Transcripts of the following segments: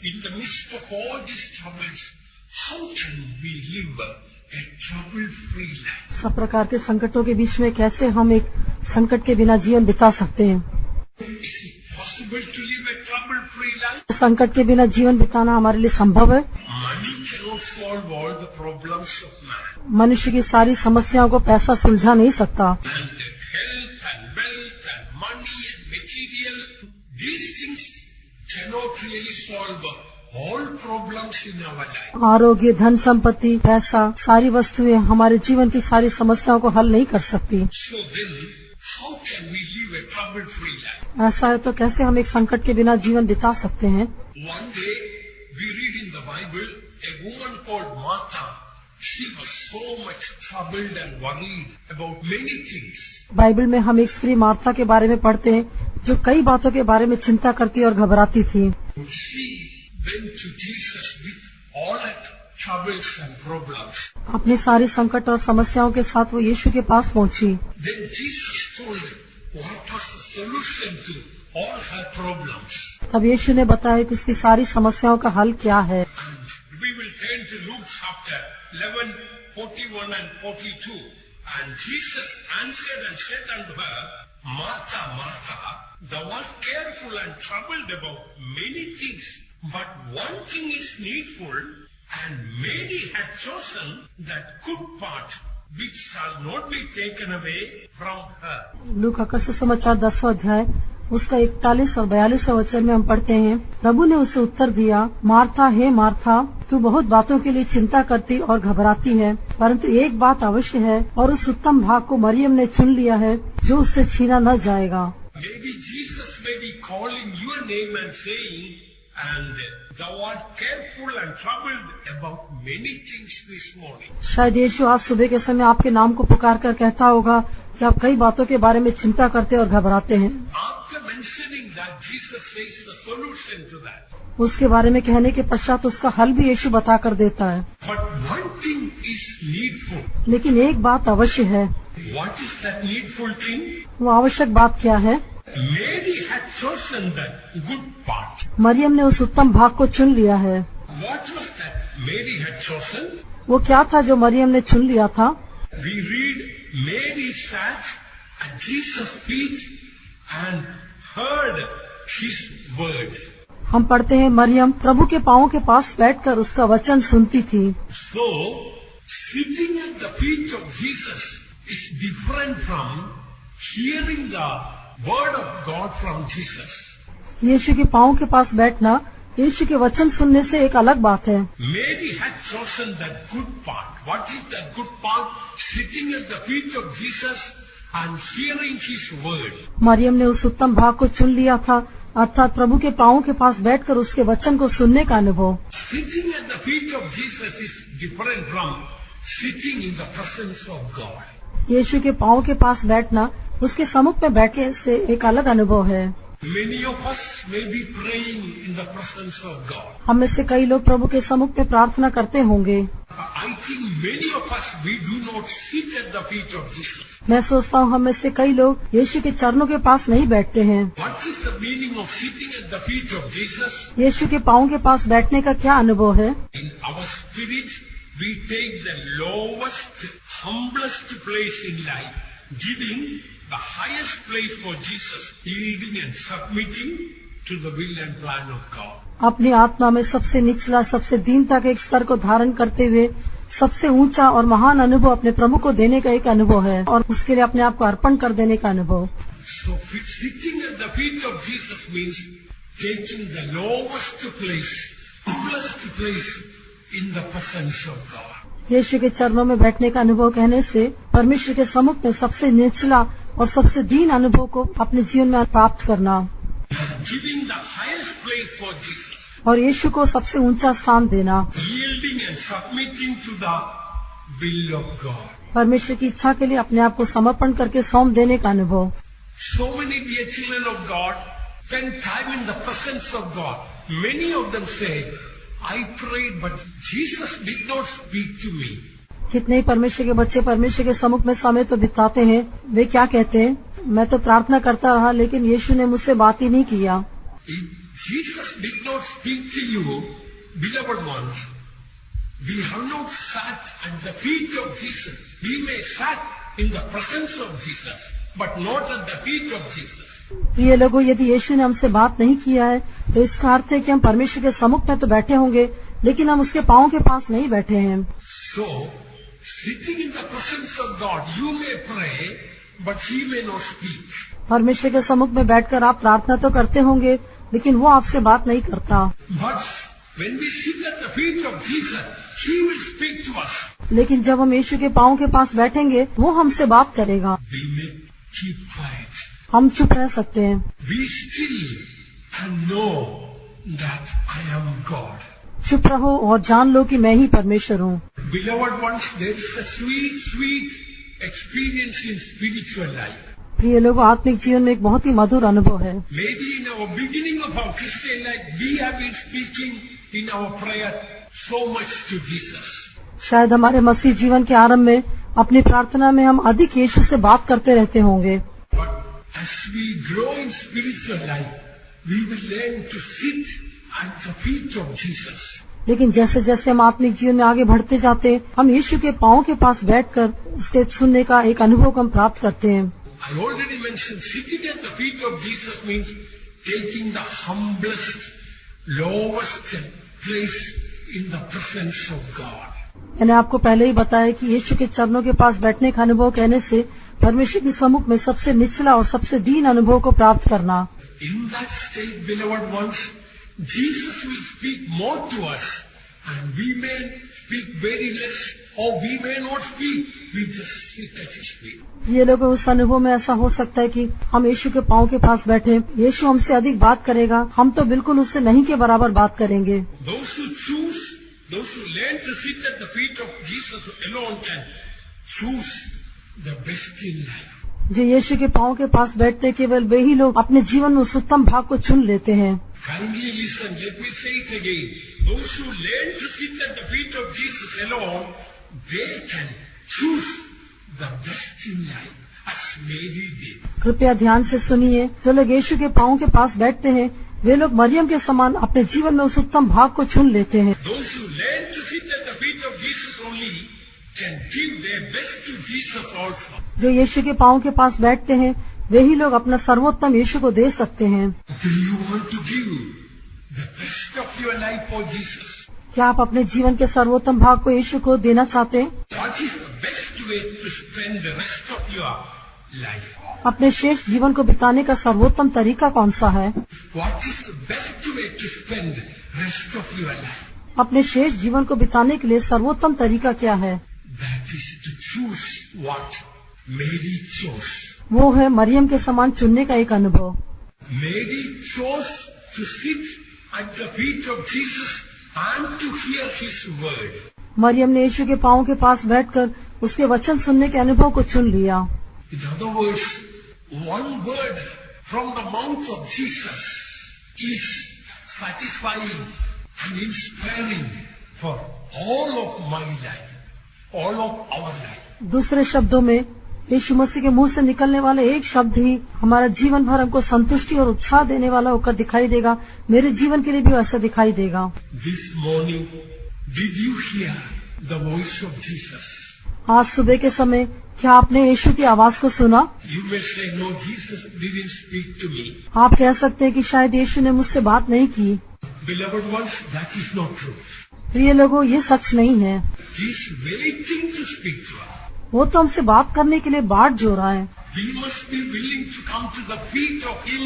in the midst of all these troubles, how can we live a trouble-free life? सब प्रकार के संकटों के बीच में कैसे हम एक संकट के बिना जीवन बिता सकते हैं? Is it possible to live a trouble-free life? संकट के बिना जीवन बिताना हमारे लिए संभव है? Money cannot solve all the problems of man. मनुष्य की सारी समस्याओं को पैसा सुलझा नहीं सकता। And health and wealth and money and material, these things cannot really solve all problems in our life. आरोग्य, धन संपत्ति, पैसा, सारी वस्तुएं हमारे जीवन की सारी समस्याओं को हल नहीं कर सकती। So then, how can we live a trouble-free life? ऐसा है तो कैसे हम एक संकट के बिना जीवन बिता सकते हैं? One day, we read in the Bible, a woman called Martha, she was so much troubled and worried about many things. Bible में हम एक स्त्री मार्था के बारे में पढ़ते हैं जो कई बातों के बारे में चिंता करती और घबराती थी। She went to Jesus with all her troubles and problems. अपनी सारी संकट और समस्याओं के साथ वो यीशु के पास पहुंची। Then Jesus told her what was the solution to all her problems. तब यीशु ने बताया कि उसकी सारी समस्याओं का हल क्या है। And we will turn to Luke chapter 11, 41 and 42. And Jesus answered and said unto her, Martha, Martha, thou art careful and troubled about many things, but one thing is needful, and Mary had chosen that good part which shall not be taken away from her. लूका का सुसमाचार 10वां अध्याय उसका 41 और 42 वचन में हम पढ़ते हैं, प्रभु ने उसे उत्तर दिया, मार्था हे मार्था, तू बहुत बातों के लिए चिंता करती और घबराती है, परंतु एक बात अवश्य है और उस उत्तम भाग को मरियम ने चुन लिया है जो उससे छीना न जाएगा। Maybe Jesus may be calling your name and saying, and thou art careful and troubled about many things this morning. शायद यीशु आज सुबह के समय आपके नाम को पुकार कर कहता होगा कि आप कई बातों के बारे में चिंता करते और घबराते हैं। After mentioning that, Jesus says the solution to that. उसके बारे में कहने के पश्चात उसका हल भी यीशु बता कर देता है। But one thing is needful. लेकिन एक बात अवश्य है। What is that needful thing? वो आवश्यक बात क्या है? Mary had chosen the good part. Maryam ने उस उत्तम भाग को चुन लिया है। What was that Mary had chosen? वो क्या था जो मरियम ने चुन लिया था? We read Mary sat at Jesus' feet and heard his word. हम पढ़ते हैं मरियम प्रभु के पांवों के पास बैठकर उसका वचन सुनती थी। So, sitting at the feet of Jesus is different from hearing the word of God from Jesus. यीशु के पांवों के पास बैठना यीशु के वचन सुनने से एक अलग बात है। Mary had chosen the good part. What is the good part? Sitting at the feet of Jesus and hearing his word. Maryam ने उस उत्तम भाग को चुन लिया था, अर्थात प्रभु के पांवों के पास बैठकर उसके वचन को सुनने का अनुभव। Sitting at the feet of Jesus is different from sitting in the presence of God. यीशु के पांवों के पास बैठना उसके सम्मुख में बैठने से एक अलग अनुभव है। Many of us may be praying in the presence of God. हम में से कई लोग प्रभु के सम्मुख में प्रार्थना करते होंगे। I think many of us, we do not sit at the feet of Jesus. मैं सोचता हूँ हम में से कई लोग यीशु के चरणों के पास नहीं बैठते हैं। What is the meaning of sitting at the feet of Jesus? यीशु के पांवों के पास बैठने का क्या अनुभव है? In our spirit, we take the lowest, humblest place in life, giving the highest place for Jesus, yielding and submitting to the will and plan of God. अपनी आत्मा में सबसे निचला, सबसे दीनता के एक स्तर को धारण करते हुए सबसे ऊंचा और महान अनुभव अपने प्रभु को देने का एक अनुभव है और उसके लिए अपने आप को अर्पण कर देने का अनुभव। So sitting at the feet of Jesus means taking the lowest place, humblest place in the presence of God. यीशु के चरणों में बैठने का अनुभव कहने से परमेश्वर के सम्मुख में सबसे निचला और सबसे दीन अनुभव को अपने जीवन में प्राप्त करना Giving the highest place for Jesus. और यीशु को सबसे ऊंचा स्थान देना, Yielding and submitting to the will of God. परमेश्वर की इच्छा के लिए अपने आप को समर्पण करके सौंप देने का अनुभव। So many dear children of God spend time in the presence of God. Many of them say, I prayed but Jesus did not speak to me. कितने ही परमेश्वर के बच्चे परमेश्वर के सम्मुख में समय तो बिताते हैं, वे क्या कहते हैं, मैं तो प्रार्थना करता रहा लेकिन यीशु ने मुझसे बात ही नहीं किया। Jesus did not speak to you, beloved ones. We have not sat at the feet of Jesus. We may sat in the presence of Jesus, but not at the feet of Jesus. प्रिय लोगों, यदि यीशु ने हमसे बात नहीं किया है तो इसका अर्थ है कि हम परमेश्वर के सम्मुख में तो बैठे होंगे, लेकिन हम उसके पांव के पास नहीं बैठे हैं। So, sitting in the presence of God, you may pray, but He may not speak. परमेश्वर के सम्मुख में बैठकर आप प्रार्थना तो करते होंगे, लेकिन वो आपसे बात नहीं करता। But when we sit at the feet of Jesus, He will speak to us. लेकिन जब हम यीशु के पांव के पास बैठेंगे, वो हमसे बात करेगा। We may keep quiet. हम चुप रह सकते हैं। Be still and know that I am God. चुप रहो और जान लो कि मैं ही परमेश्वर हूँ। Beloved ones, there is a sweet, sweet experience in spiritual life. प्रिय लोगों, आत्मिक जीवन में एक बहुत ही मधुर अनुभव है। Maybe in our beginning of our Christian life, we have been speaking in our prayer so much to Jesus. शायद हमारे मसीह जीवन के आरंभ में अपनी प्रार्थना में हम अधिक यीशु से बात करते रहते होंगे। But as we grow in spiritual life, we will learn to sit at the feet of Jesus. लेकिन जैसे जैसे हम आत्मिक जीवन में आगे बढ़ते जाते, हम यीशु के पांव के पास बैठकर उसके सुनने का एक अनुभव हम प्राप्त करते हैं। I already mentioned sitting at the feet of Jesus means taking the humblest, lowest place in the presence of God. मैंने आपको पहले ही बताया कि यीशु के चरणों के पास बैठने का अनुभव कहने से परमेश्वर के सम्मुख में सबसे निचला और सबसे दीन अनुभव को प्राप्त करना। In that state, beloved ones, Jesus will speak more to us, and we may speak very less, or we may not speak. We just sit at His feet. ये लोगों, उस अनुभव में ऐसा हो सकता है कि हम यीशु के पांव के पास बैठे, यीशु हमसे अधिक बात करेगा, हम तो बिल्कुल उससे नहीं के बराबर बात करेंगे। Those who choose, those who learn to sit at the feet of Jesus alone can choose the best in life. जो यीशु के पांव के पास बैठते, केवल वे ही लोग अपने जीवन में उस उत्तम भाग को चुन लेते हैं। Kindly listen, let me say it again. Those who learn to sit at the feet of Jesus alone, they can choose the best in life, as Mary did. कृपया ध्यान से सुनिए, जो लोग यीशु के पांव के पास बैठते हैं, वे लोग मरियम के समान अपने जीवन में उस उत्तम भाग को चुन लेते हैं। Those who learn to sit at the feet of Jesus only can give their best to Jesus also. जो यीशु के पांव के पास बैठते हैं, वे ही लोग अपना सर्वोत्तम यीशु को दे सकते हैं। Do you want to give the best of your life for Jesus? क्या आप अपने जीवन के सर्वोत्तम भाग को यीशु को देना चाहते हैं? What is the best way to spend the rest of your life? अपने शेष जीवन को बिताने का सर्वोत्तम तरीका कौन सा है? What is the best way to spend the rest of your life? अपने शेष जीवन को बिताने के लिए सर्वोत्तम तरीका क्या है? That is to choose what Mary chose. वो है मरियम के समान चुनने का एक अनुभव। Mary chose to sit at the feet of Jesus and to hear His word. Maryam ने यीशु के पांव के पास बैठकर उसके वचन सुनने के अनुभव को चुन लिया। In other words, one word from the mouth of Jesus is satisfying and inspiring for all of my life, all of our life. दूसरे शब्दों में, यीशु मसीह के मुंह से निकलने वाले एक शब्द ही हमारा जीवन भर हमको संतुष्टि और उत्साह देने वाला होकर दिखाई देगा। मेरे जीवन के लिए भी ऐसा दिखाई देगा। This morning, did you hear the voice of Jesus? आज सुबह के समय क्या आपने यीशु की आवाज को सुना? You may say, no, Jesus didn't speak to me. आप कह सकते हैं कि शायद यीशु ने मुझसे बात नहीं की। Beloved ones, that is not true. प्रिय लोगों, ये सच नहीं है। He is waiting to speak to us. वो तो हमसे बात करने के लिए बाट जो रहा है। We must be willing to come to the feet of Him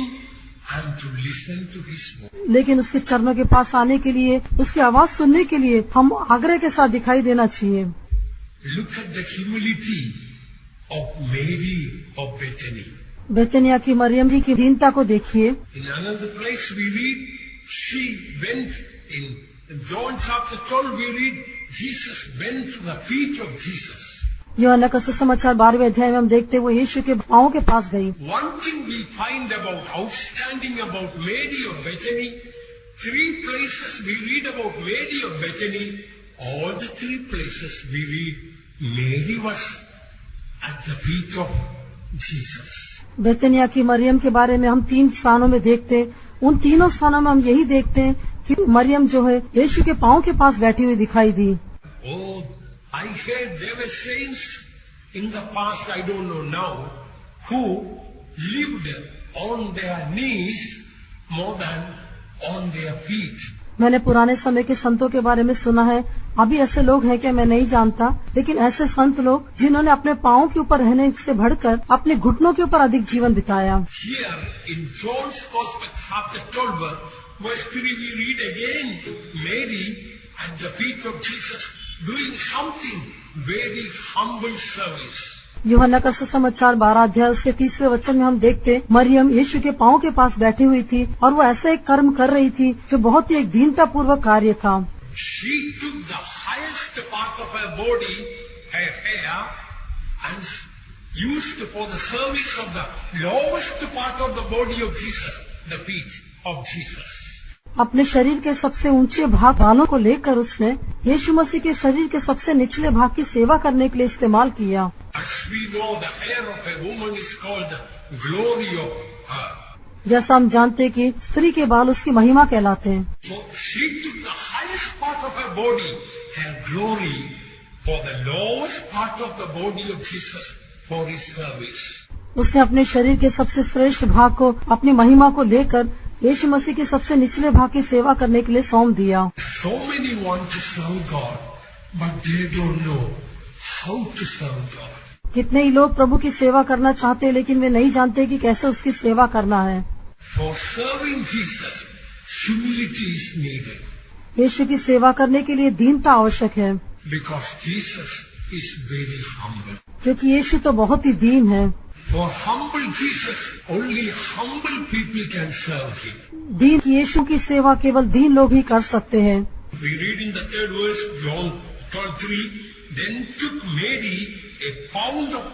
and to listen to His voice. लेकिन उसके चरणों के पास आने के लिए, उसकी आवाज सुनने के लिए हम आग्रह के साथ दिखाई देना चाहिए। Look at the humility of Mary of Bethany. बेतनिया की मरियम जी की दीनता को देखिए। In another place we read, she went in John chapter 12 we read, Jesus went to the feet of Jesus. यूहन्ना का सुसमाचार 12वें अध्याय में हम देखते हैं वो यीशु के पांव के पास गई। One thing we find outstanding about Mary of Bethany, 3 places we read about Mary of Bethany, all the 3 places we read, Mary was at the feet of Jesus. बेतनिया की मरियम के बारे में हम 3 स्थानों में देखते, उन तीनों स्थानों में हम यही देखते हैं कि मरियम जो है यीशु के पांव के पास बैठी हुई दिखाई दी। Oh, I heard there were saints in the past, I don't know now, who lived on their knees more than on their feet. मैंने पुराने समय के संतों के बारे में सुना है। अभी ऐसे लोग हैं क्या मैं नहीं जानता, लेकिन ऐसे संत लोग जिन्होंने अपने पांव के ऊपर रहने से बढ़कर अपने घुटनों के ऊपर अधिक जीवन बिताया। Here in John's Gospel chapter 12 verse 3 we read again Mary at the feet of Jesus doing something very humble service. यूहन्ना का सुसमाचार 12 अध्याय उसके 30वें वचन में हम देखते मरियम यीशु के पांव के पास बैठी हुई थी और वो ऐसा एक कर्म कर रही थी जो बहुत ही एक दीनता पूर्वक कार्य था। She took the highest part of her body, her hair, and used for the service of the lowest part of the body of Jesus, the feet of Jesus. अपने शरीर के सबसे ऊंचे भाग बालों को लेकर उसने यीशु मसीह के शरीर के सबसे निचले भाग की सेवा करने के लिए इस्तेमाल किया। As we know, the hair of a woman is called the glory of her. जैसा हम जानते हैं कि स्त्री के बाल उसकी महिमा कहलाते हैं। So she took the highest part of her body, her glory, for the lowest part of the body of Jesus for his service. उसने अपने शरीर के सबसे श्रेष्ठ भाग को अपनी महिमा को लेकर यीशु मसीह के सबसे निचले भाग की सेवा करने के लिए सौंप दिया। So many want to serve God, but they don't know how to serve God. कितने ही लोग प्रभु की सेवा करना चाहते हैं लेकिन वे नहीं जानते कि कैसे उसकी सेवा करना है। For serving Jesus, humility is needed. यीशु की सेवा करने के लिए दीनता आवश्यक है, Because Jesus is very humble. क्योंकि यीशु तो बहुत ही दीन है। For humble Jesus, only humble people can serve him. दीन यीशु की सेवा केवल दीन लोग ही कर सकते हैं। We read in the 3rd verse, John 12:3, then took Mary a pound of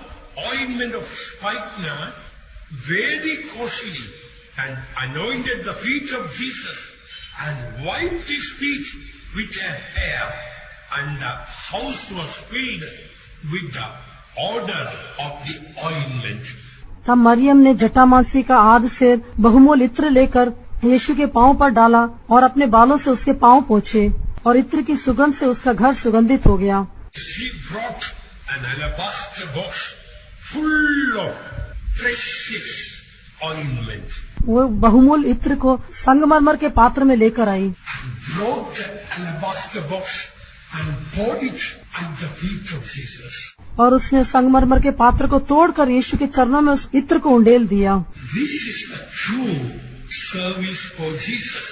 ointment of spikenard, very costly, and anointed the feet of Jesus, and wiped his feet with her hair, and the house was filled with the odor of the ointment. तब मरियम ने जटामांसी का आध सेर बहुमूल इत्र लेकर यीशु के पांव पर डाला और अपने बालों से उसके पांव पोंछे और इत्र की सुगंध से उसका घर सुगंधित हो गया। She brought an alabaster box full of precious ointment. वो बहुमूल इत्र को संगमरमर के पात्र में लेकर आई, Brought the alabaster box and poured it at the feet of Jesus. और उसने संगमरमर के पात्र को तोड़कर यीशु के चरणों में उस इत्र को उंडेल दिया। This is the true service for Jesus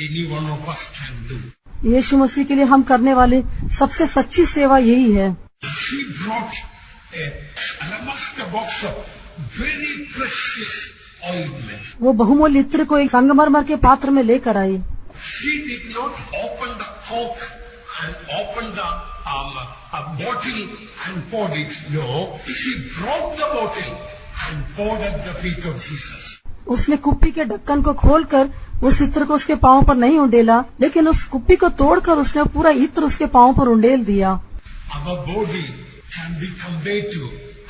any one of us can do. यीशु मसीह के लिए हम करने वाली सबसे सच्ची सेवा यही है। She brought an alabaster box of very precious ointment. वो बहुमूल्य इत्र को एक संगमरमर के पात्र में लेकर आई। She did not open the cork and open the bottle and poured it. No, she broke the bottle and poured at the feet of Jesus. उसने कुप्पी के ढक्कन को खोलकर उस इत्र को उसके पांव पर नहीं उंडेला, लेकिन उस कुप्पी को तोड़कर उसने पूरा इत्र उसके पांव पर उंडेल दिया। Our body can be compared to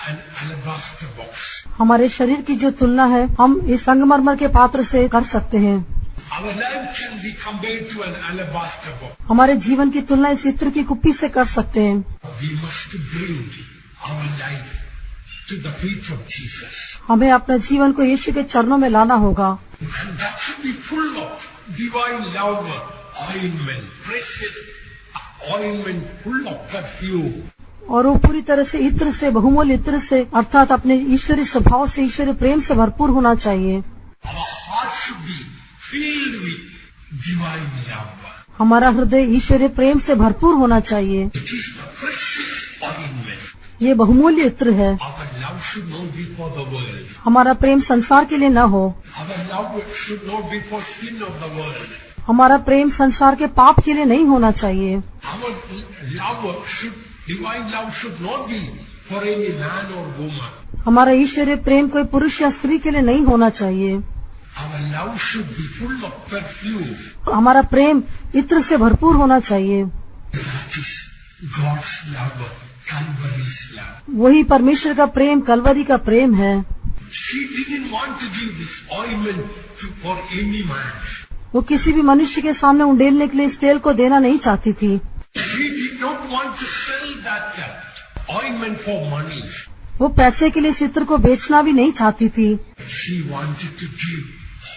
an alabaster box. हमारे शरीर की जो तुलना है हम इस संगमरमर के पात्र से कर सकते हैं। Our life can be compared to an alabaster box. हमारे जीवन की तुलना इस इत्र की कुप्पी से कर सकते हैं। We must bring our life to the feet of Jesus. हमें अपने जीवन को यीशु के चरणों में लाना होगा। And that should be full of divine love, ointment, precious ointment, full of perfume. और वो पूरी तरह से इत्र से, बहुमूल्य इत्र से, अर्थात अपने ईश्वरीय स्वभाव से, ईश्वरीय प्रेम से भरपूर होना चाहिए। Our heart should be filled with divine love. हमारा हृदय ईश्वरीय प्रेम से भरपूर होना चाहिए। It is the precious ointment. ये बहुमूल्य इत्र है। Our love should not be for the world. हमारा प्रेम संसार के लिए न हो। Our love should not be for sin of the world. हमारा प्रेम संसार के पाप के लिए नहीं होना चाहिए। Our divine love should not be for any man or woman. हमारा ईश्वरीय प्रेम कोई पुरुष या स्त्री के लिए नहीं होना चाहिए। Our love should be full of perfume. हमारा प्रेम इत्र से भरपूर होना चाहिए। That is God's love, Calvary's love. वही परमेश्वर का प्रेम, कलवरी का प्रेम है। She didn't want to give this ointment for any man. वो किसी भी मनुष्य के सामने उंडेलने के लिए इस तेल को देना नहीं चाहती थी। She did not want to sell that ointment for money. वो पैसे के लिए इस इत्र को बेचना भी नहीं चाहती थी। She wanted to give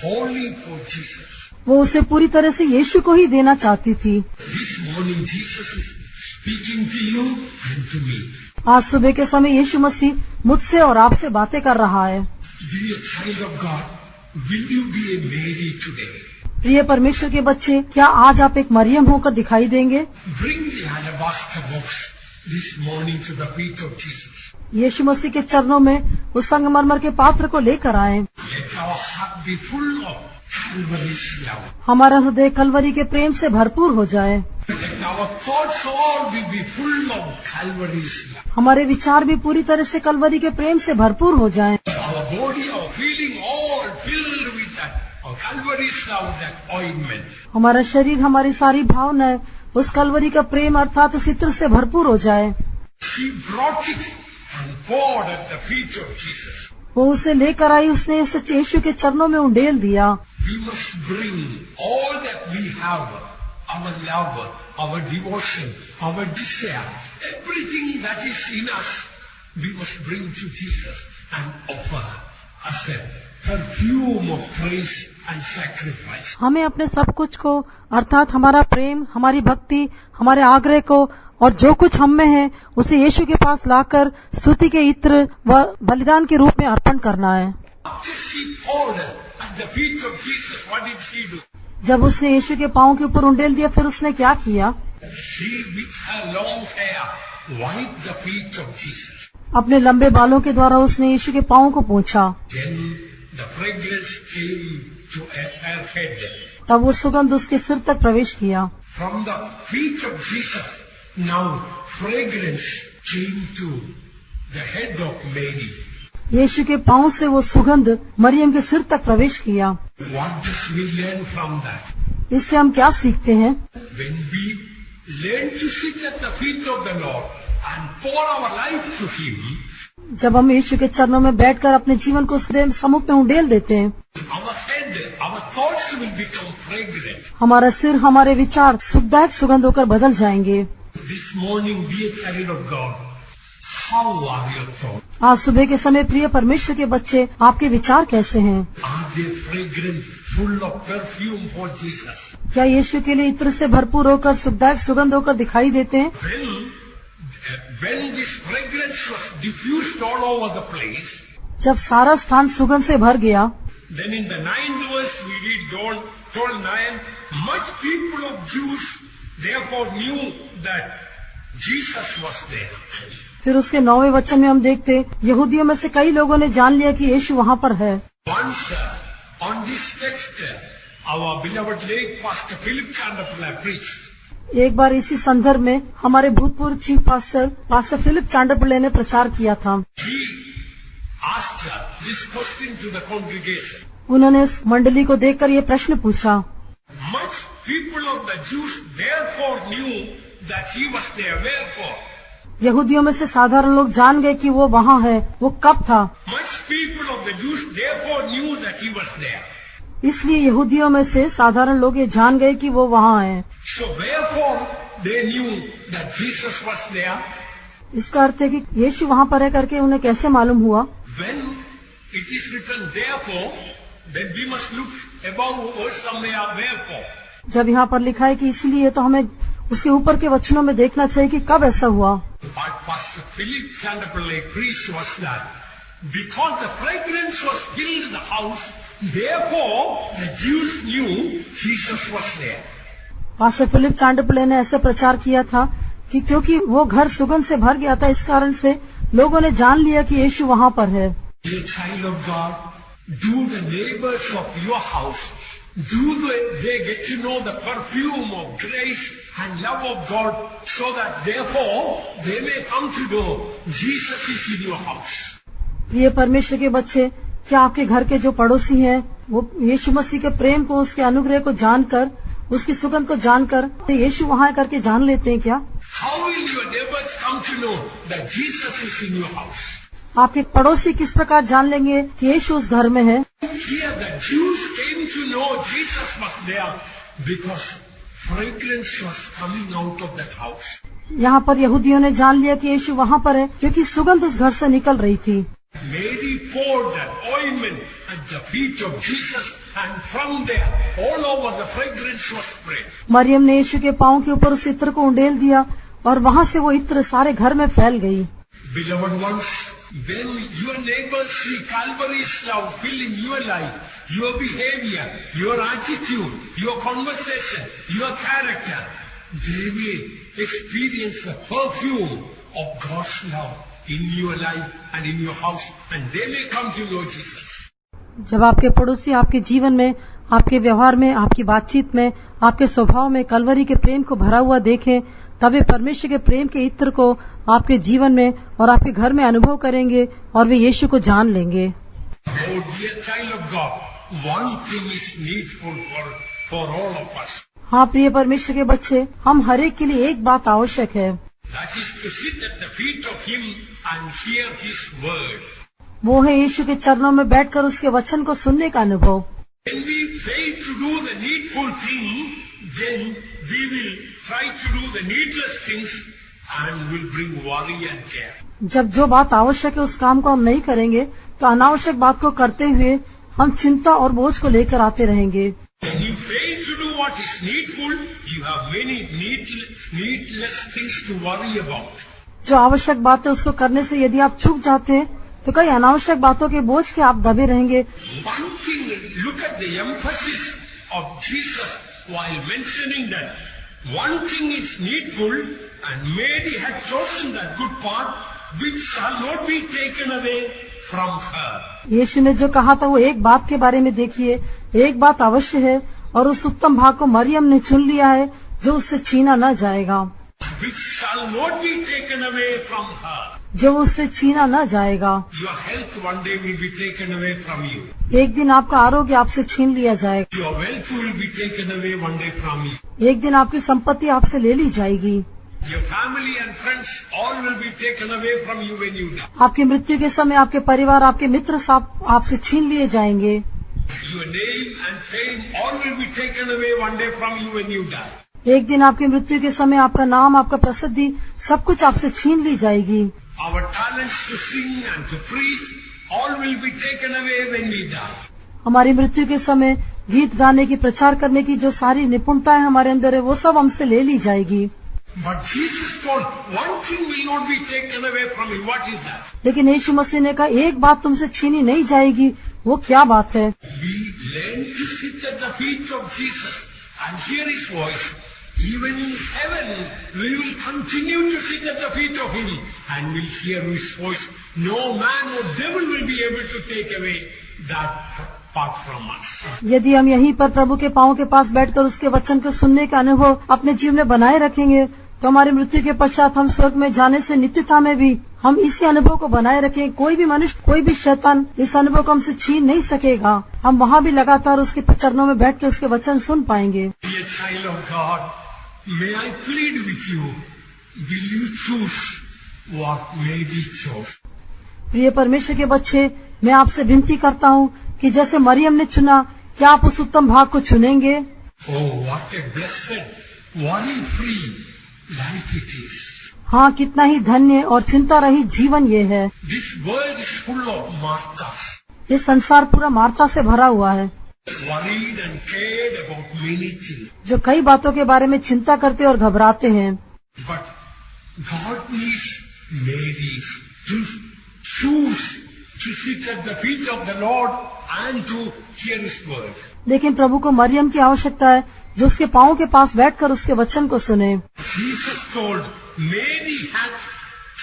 wholly for Jesus. वो उसे पूरी तरह से यीशु को ही देना चाहती थी। This morning Jesus is speaking to you and to me. आज सुबह के समय यीशु मसीह मुझसे और आपसे बातें कर रहा है। Dear child of God, will you be a Mary today? प्रिय परमेश्वर के बच्चे, क्या आज आप एक मरियम होकर दिखाई देंगे? Bring the alabaster box this morning to the feet of Jesus. यीशु मसीह के चरणों में उस संगमरमर के पात्र को लेकर आए। Let our heart be full of Calvary's love. हमारा हृदय कलवरी के प्रेम से भरपूर हो जाए। Let our thoughts all be full of Calvary's love. हमारे विचार भी पूरी तरह से कलवरी के प्रेम से भरपूर हो जाएं। Our body, our feeling all filled with that Calvary's love, that ointment. हमारा शरीर, हमारी सारी भावनाएं उस कलवरी का प्रेम अर्थात उस इत्र से भरपूर हो जाए। She brought it and poured at the feet of Jesus. वो उसे लेकर आई, उसने उसे यीशु के चरणों में उंडेल दिया। We must bring all that we have, our love, our devotion, our desire, everything that is in us, we must bring to Jesus and offer as a perfume of praise and sacrifice. हमें अपने सब कुछ को अर्थात हमारा प्रेम, हमारी भक्ति, हमारे आग्रह को और जो कुछ हम में है उसे यीशु के पास लाकर स्तुति के इत्र व बलिदान के रूप में अर्पण करना है। After she poured at the feet of Jesus, what did she do? जब उसने यीशु के पांव के ऊपर उंडेल दिया, फिर उसने क्या किया? She with her long hair wiped the feet of Jesus. अपने लंबे बालों के द्वारा उसने यीशु के पांव को पोंछा। Then the fragrance came to her head. तब वो सुगंध उसके सिर तक प्रवेश किया। From the feet of Jesus, now fragrance came to the head of Mary. यीशु के पांव से वो सुगंध मरियम के सिर तक प्रवेश किया। What does we learn from that? इससे हम क्या सीखते हैं? When we learn to sit at the feet of the Lord and pour our life to Him, जब हम यीशु के चरणों में बैठकर अपने जीवन को उसके सम्मुख में उंडेल देते हैं, our head, our thoughts will become fragrant. हमारा सिर, हमारे विचार सुखदायक सुगंध होकर बदल जाएंगे। This morning, dear child of God, how are your thoughts? आज सुबह के समय प्रिय परमेश्वर के बच्चे, आपके विचार कैसे हैं? Are they fragrant, full of perfume for Jesus? क्या यीशु के लिए इत्र से भरपूर होकर सुखदायक सुगंध होकर दिखाई देते हैं? When this fragrance was diffused all over the place, जब सारा स्थान सुगंध से भर गया, then in the 9th verse we read, told 9, much people of Jews therefore knew that Jesus was there. फिर उसके 9वें वचन में हम देखते, यहूदियों में से कई लोगों ने जान लिया कि यीशु वहाँ पर है। Once on this text, our beloved late Pastor Philip Chandapala preached. एक बार इसी संदर्भ में हमारे भूतपूर्व चीफ पास्टर फिलिप चांडरपुले ने प्रचार किया था। He asked this question to the congregation. उन्होंने इस मंडली को देखकर ये प्रश्न पूछा, Much people of the Jews therefore knew that he was there. Wherefore? यहूदियों में से साधारण लोग जान गए कि वो वहाँ है। वो कब था? Much people of the Jews therefore knew that he was there. इसलिए यहूदियों में से साधारण लोग ये जान गए कि वो वहाँ है। So wherefore they knew that Jesus was there? इसका अर्थ है कि यीशु वहाँ पर है करके उन्हें कैसे मालूम हुआ? When it is written therefore, then we must look above or somewhere wherefore. जब यहाँ पर लिखा है कि इसलिए, तो हमें उसके ऊपर के वचनों में देखना चाहिए कि कब ऐसा हुआ। What Pastor Philip Chandapala preached was that because the fragrance was filled the house, therefore the Jews knew Jesus was there. Pastor Philip चांडरपुले ने ऐसे प्रचार किया था कि क्योंकि वो घर सुगंध से भर गया था, इस कारण से लोगों ने जान लिया कि यीशु वहाँ पर है। Dear child of God, do the neighbors of your house, they get to know the perfume of grace and love of God, so that therefore they may come to know Jesus is in your house. ये परमेश्वर के बच्चे, क्या आपके घर के जो पड़ोसी हैं वो यीशु मसीह के प्रेम को, उसके अनुग्रह को जानकर, उसकी सुगंध को जानकर यीशु वहाँ करके जान लेते हैं क्या? How will your neighbors come to know that Jesus is in your house? आपके पड़ोसी किस प्रकार जान लेंगे कि यीशु उस घर में है? Here the Jews came to know Jesus was there because fragrance was coming out of that house. यहाँ पर यहूदियों ने जान लिया कि यीशु वहाँ पर है क्योंकि सुगंध उस घर से निकल रही थी। Mary poured that ointment at the feet of Jesus, and from there, all over the fragrance was spread. Maryam ने यीशु के पांव के ऊपर उस इत्र को उंडेल दिया और वहाँ से वो इत्र सारे घर में फैल गई। Beloved ones, when your neighbors see Calvary's love filling your life, your behavior, your attitude, your conversation, your character, they will experience the perfume of God's love in your life and in your house, and they may come to know Jesus. जब आपके पड़ोसी आपके जीवन में, आपके व्यवहार में, आपकी बातचीत में, आपके स्वभाव में कलवरी के प्रेम को भरा हुआ देखें, तब वे परमेश्वर के प्रेम के इत्र को आपके जीवन में और आपके घर में अनुभव करेंगे और वे यीशु को जान लेंगे। Oh dear child of God, one thing is needful for all of us. हाँ प्रिय परमेश्वर के बच्चे, हम हर एक के लिए एक बात आवश्यक है, That is to sit at the feet of Him and hear His word. वो है यीशु के चरणों में बैठकर उसके वचन को सुनने का अनुभव। When we fail to do the needful thing, then we will try to do the needless things and will bring worry and care. जब जो बात आवश्यक है उस काम को हम नहीं करेंगे तो अनावश्यक बात को करते हुए हम चिंता और बोझ को लेकर आते रहेंगे। When you fail to do what is needful, you have many needless things to worry about. जो आवश्यक बात है उसको करने से यदि आप चूक जाते हैं तो कई अनावश्यक बातों के बोझ के आप दबे रहेंगे। One thing, look at the emphasis of Jesus while mentioning that. One thing is needful, and Mary had chosen that good part which shall not be taken away from her. यीशु ने जो कहा था वो एक बात के बारे में देखिए, एक बात अवश्य है और उस उत्तम भाग को मरियम ने चुन लिया है जो उससे छीना न जाएगा, Which shall not be taken away from her. जो उससे छीना न जाएगा। Your health one day will be taken away from you. एक दिन आपका आरोग्य आपसे छीन लिया जाएगा, Your wealth will be taken away one day from you. एक दिन आपकी संपत्ति आपसे ले ली जाएगी, Your family and friends all will be taken away from you when you die. आपकी मृत्यु के समय आपके परिवार, आपके मित्र आपसे छीन लिए जाएंगे। Your name and fame all will be taken away one day from you when you die. एक दिन आपकी मृत्यु के समय आपका नाम, आपका प्रसिद्धि, सब कुछ आपसे छीन ली जाएगी। Our talents to sing and to preach all will be taken away when we die. हमारी मृत्यु के समय गीत गाने की, प्रचार करने की जो सारी निपुणताएं हमारे अंदर है वो सब हमसे ले ली जाएगी। But Jesus told, one thing will not be taken away from you. What is that? लेकिन यीशु मसीह ने कहा एक बात तुमसे छीनी नहीं जाएगी। वो क्या बात है? We learn to sit at the feet of Jesus and hear His voice. Even in heaven, we will continue to sit at the feet of Him and will hear His voice. No man or devil will be able to take away that part from us. यदि हम यहीं पर प्रभु के पांव के पास बैठकर उसके वचन को सुनने का अनुभव अपने जीवन में बनाए रखेंगे तो हमारी मृत्यु के पश्चात हम स्वर्ग में जाने से नित्यता में भी हम इसी अनुभव को बनाए रखेंगे। कोई भी मनुष्य, कोई भी शैतान इस अनुभव को हमसे छीन नहीं सकेगा। हम वहाँ भी लगातार उसके चरणों में बैठ के उसके वचन सुन पाएंगे। Dear child of God, may I plead with you, will you choose what may be chosen? प्रिय परमेश्वर के बच्चे, मैं आपसे विनती करता हूँ कि जैसे मरियम ने चुना, क्या आप उस उत्तम भाग को चुनेंगे? Oh, what a blessed, worry-free life it is. हाँ, कितना ही धन्य और चिंता रहित जीवन ये है। This world is full of Marthas, ये संसार पूरा मार्ता से भरा हुआ है, worried and cared about many things. जो कई बातों के बारे में चिंता करते और घबराते हैं। But God needs Mary to choose to sit at the feet of the Lord and to hear His word. लेकिन प्रभु को मरियम की आवश्यकता है जो उसके पांव के पास बैठकर उसके वचन को सुने। Jesus told, Mary has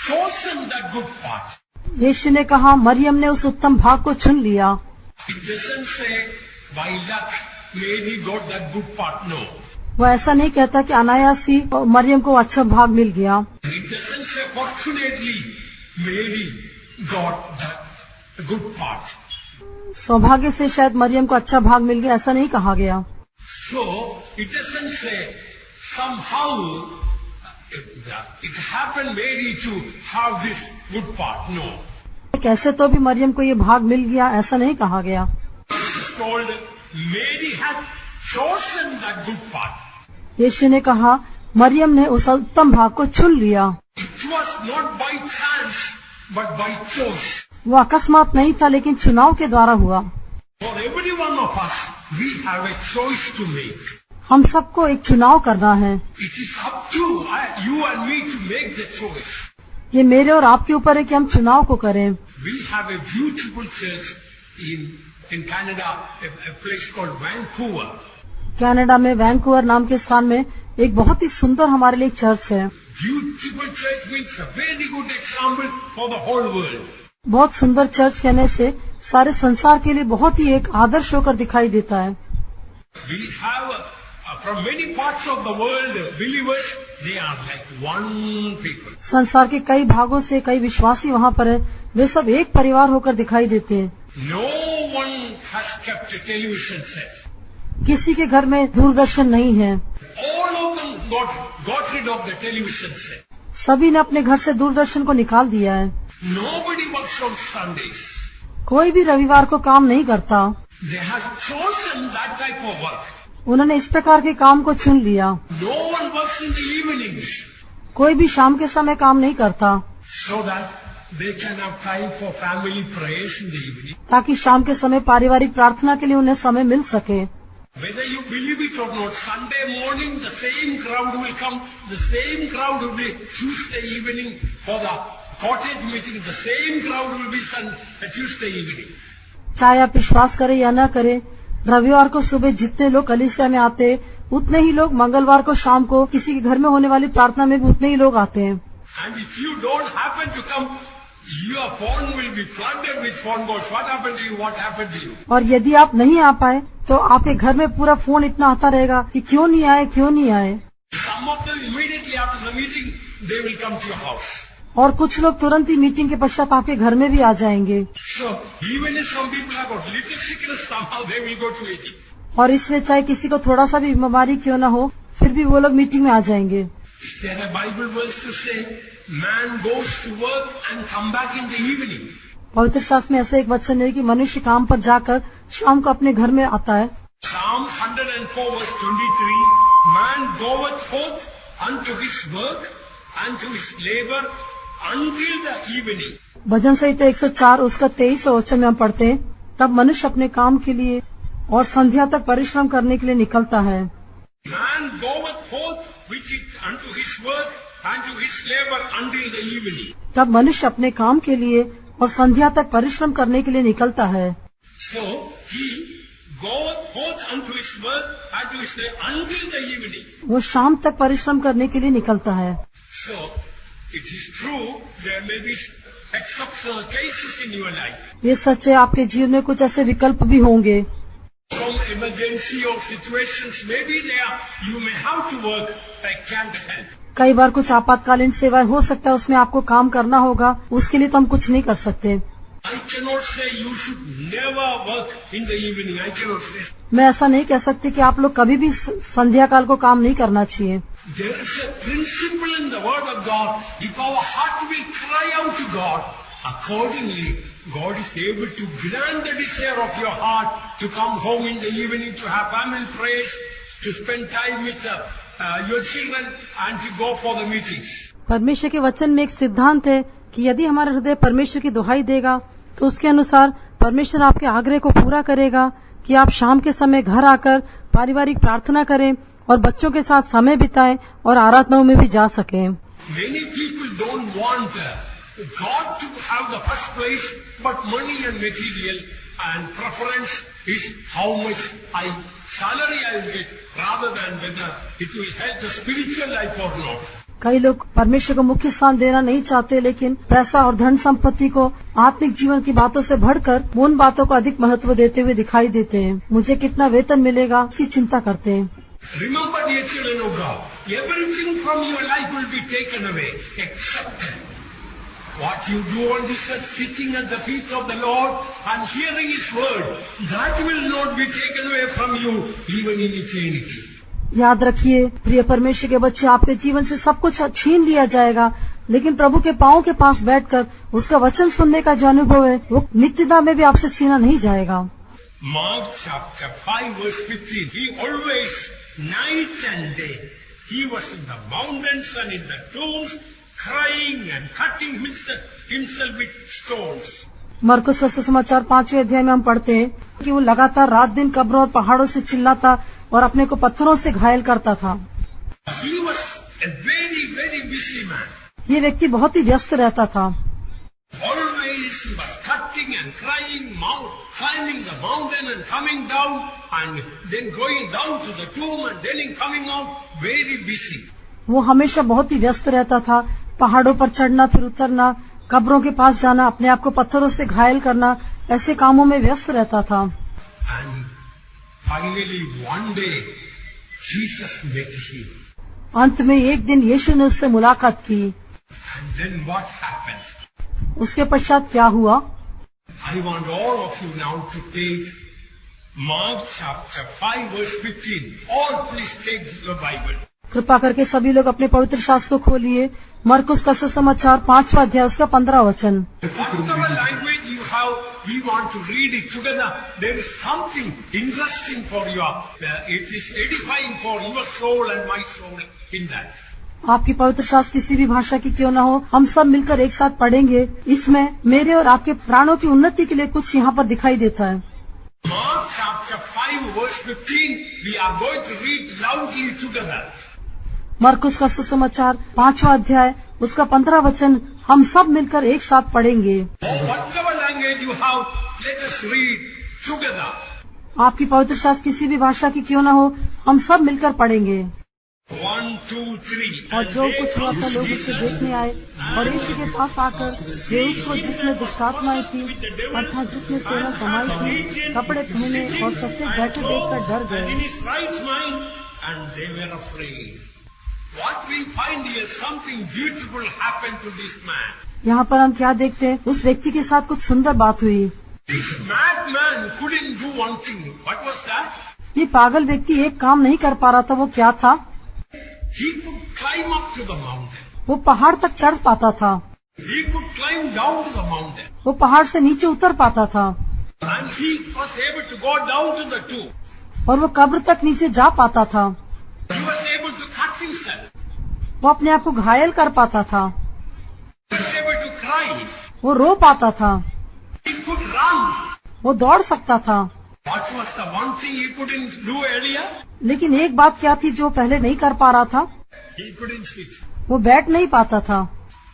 chosen the good part. यीशु ने कहा मरियम ने उस उत्तम भाग को चुन लिया। It doesn't say by luck Mary got that good part. No. वो ऐसा नहीं कहता कि अनायास ही मरियम को अच्छा भाग मिल गया। It doesn't say fortunately Mary got that good part. सौभाग्य से शायद मरियम को अच्छा भाग मिल गया, ऐसा नहीं कहा गया। So it doesn't say somehow it happened Mary to have this good part. No. कैसे तो भी मरियम को ये भाग मिल गया, ऐसा नहीं कहा गया। told, Mary had chosen that good part. यीशु ने कहा, मरियम ने उस उत्तम भाग को चुन लिया। It was not by chance, but by choice. वो अकस्मात नहीं था, लेकिन चुनाव के द्वारा हुआ। For every one of us, we have a choice to make. हम सबको एक चुनाव करना है। It is up to you and me to make the choice. ये मेरे और आपके ऊपर है कि हम चुनाव को करें। We have a beautiful church in Canada, a place called Vancouver. Canada में वैंकूवर नाम के स्थान में एक बहुत ही सुंदर हमारे लिए एक चर्च है। Beautiful church means a very good example for the whole world. बहुत सुंदर चर्च कहने से सारे संसार के लिए बहुत ही एक आदर्श होकर दिखाई देता है। We have from many parts of the world believers, they are like one people. संसार के कई भागों से कई विश्वासी वहाँ पर है, वे सब एक परिवार होकर दिखाई देते हैं। No one has kept a television set. किसी के घर में दूरदर्शन नहीं है। All of them got rid of the television set. सभी ने अपने घर से दूरदर्शन को निकाल दिया है। Nobody works on Sundays. कोई भी रविवार को काम नहीं करता। They have chosen that type of work. उन्होंने इस प्रकार के काम को चुन लिया। No one works in the evenings. कोई भी शाम के समय काम नहीं करता, So that they can have time for family prayers in the evening. ताकि शाम के समय पारिवारिक प्रार्थना के लिए उन्हें समय मिल सके। Whether you believe it or not, Sunday morning the same crowd will come. The same crowd will be Tuesday evening for the cottage meeting. The same crowd will be Tuesday evening. चाहे आप विश्वास करें या न करें, रविवार को सुबह जितने लोग कलीसिया में आते हैं, उतने ही लोग मंगलवार को शाम को किसी के घर में होने वाली प्रार्थना में भी उतने ही लोग आते हैं। And if you don't happen to come, your phone will be flooded with phone calls. What happened to you? What happened to you? और यदि आप नहीं आ पाए तो आपके घर में पूरा फोन इतना आता रहेगा कि क्यों नहीं आए, क्यों नहीं आए। Some of them immediately after the meeting, they will come to your house. और कुछ लोग तुरंत ही मीटिंग के पश्चात आपके घर में भी आ जाएंगे। So even if some people have got little sickness, somehow they will go to meeting. और इसलिए चाहे किसी को थोड़ा सा भी बीमारी क्यों न हो, फिर भी वो लोग मीटिंग में आ जाएंगे। Is there a Bible verse to say, man goes to work and come back in the evening? पवित्र शास्त्र में ऐसा एक वचन है कि मनुष्य काम पर जाकर शाम को अपने घर में आता है। Psalm 104 verse 23, man goeth forth unto his work and to his labor until the evening. भजन संहिता 104 उसका 23 वचन में हम पढ़ते हैं, तब मनुष्य अपने काम के लिए और संध्या तक परिश्रम करने के लिए निकलता है। Man goeth forth which is unto his work and to his labor until the evening. तब मनुष्य अपने काम के लिए और संध्या तक परिश्रम करने के लिए निकलता है। So he goeth forth unto his work and to his labor until the evening. वो शाम तक परिश्रम करने के लिए निकलता है। So it is true there may be exceptional cases in your life. ये सच है, आपके जीवन में कुछ ऐसे विकल्प भी होंगे। Some emergency or situations may be there. You may have to work. I can't help. कई बार कुछ आपातकालीन सेवाएं हो सकता है, उसमें आपको काम करना होगा, उसके लिए तो हम कुछ नहीं कर सकते। I cannot say you should never work in the evening. I cannot say. मैं ऐसा नहीं कह सकती कि आप लोग कभी भी संध्या काल को काम नहीं करना चाहिए। There is a principle in the Word of God. If our heart will cry out to God, accordingly, God is able to grant the desire of your heart to come home in the evening, to have family prayers, to spend time with your children, and to go for the meetings. परमेश्वर के वचन में एक सिद्धांत है कि यदि हमारा हृदय परमेश्वर की दुहाई देगा, तो उसके अनुसार परमेश्वर आपके आग्रह को पूरा करेगा कि आप शाम के समय घर आकर पारिवारिक प्रार्थना करें और बच्चों के साथ समय बिताएं और आराधनाओं में भी जा सकें। Many people don't want God to have the first place, but money and material and preference is how much salary I will get, rather than whether it will help the spiritual life or not. कई लोग परमेश्वर को मुख्य स्थान देना नहीं चाहते, लेकिन पैसा और धन संपत्ति को आत्मिक जीवन की बातों से बढ़कर उन बातों को अधिक महत्व देते हुए दिखाई देते हैं। मुझे कितना वेतन मिलेगा इसकी चिंता करते हैं। Remember, dear children of God, everything from your life will be taken away except what you do on this earth, sitting at the feet of the Lord and hearing His word. That will not be taken away from you even in eternity. याद रखिए प्रिय परमेश्वर के बच्चे, आपके जीवन से सब कुछ छीन लिया जाएगा, लेकिन प्रभु के पांव के पास बैठकर उसका वचन सुनने का जो अनुभव है वो नित्यता में भी आपसे छीना नहीं जाएगा। Mark chapter 5 verse 15. He always, night and day, he was in the mountains and in the tombs, crying and cutting himself with stones. मरकुस रसूल समाचार 5वें अध्याय में हम पढ़ते हैं कि वो लगातार रात दिन कब्रों और पहाड़ों से चिल्लाता और अपने को पत्थरों से घायल करता था। He was a very, very busy man. ये व्यक्ति बहुत ही व्यस्त रहता था। Always he was cutting and crying, climbing the mountain and coming down and then going down to the tomb and then coming out, very busy. वो हमेशा बहुत ही व्यस्त रहता था, पहाड़ों पर चढ़ना फिर उतरना, कब्रों के पास जाना, अपने आप को पत्थरों से घायल करना, ऐसे कामों में व्यस्त रहता था। And finally one day Jesus met him. अंत में एक दिन यीशु ने उससे मुलाकात की। And then what happened? उसके पश्चात क्या हुआ? I want all of you now to take Mark chapter 5 verse 15. All please take the Bible. कृपा करके सभी लोग अपने पवित्र शास्त्र को खोलिए। मरकुस का सुसमाचार 5वां अध्याय उसका 15 वचन। Whatever language you have, we want to read it together. There is something interesting for you. It is edifying for your soul and my soul in that. आपकी पवित्र शास्त्र किसी भी भाषा की क्यों न हो, हम सब मिलकर एक साथ पढ़ेंगे। इसमें मेरे और आपके प्राणों की उन्नति के लिए कुछ यहाँ पर दिखाई देता है। Mark chapter 5 verse 15, we are going to read loudly together. मरकुस का सुसमाचार 5वां अध्याय उसका 15 वचन हम सब मिलकर एक साथ पढ़ेंगे। Whatever language you have, let us read together. आपकी पवित्र शास्त्र किसी भी भाषा की क्यों न हो, हम सब मिलकर पढ़ेंगे। 1, 2, 3. और जो कुछ हुआ था लोग उसे देखने आए और यीशु के पास आकर जेउस को जिसमें दुष्टात्माएं थी अर्थात जिसमें सेना समाई थी, कपड़े पहने और सच्चे बैठे देखकर डर गए। And they were afraid. What we find here, something beautiful happened to this man. यहाँ पर हम क्या देखते हैं? उस व्यक्ति के साथ कुछ सुंदर बात हुई। This madman couldn't do one thing. What was that? ये पागल व्यक्ति एक काम नहीं कर पा रहा था। वो क्या था? He could climb up to the mountain. वो पहाड़ तक चढ़ पाता था। He could climb down to the mountain. वो पहाड़ से नीचे उतर पाता था। And he was able to go down to the tomb. और वो कब्र तक नीचे जा पाता था। He was able to cut himself. वो अपने आप को घायल कर पाता था। He was able to cry. वो रो पाता था। He could run. वो दौड़ सकता था। What was the one thing he couldn't do earlier? लेकिन एक बात क्या थी जो पहले नहीं कर पा रहा था? He couldn't sit. वो बैठ नहीं पाता था।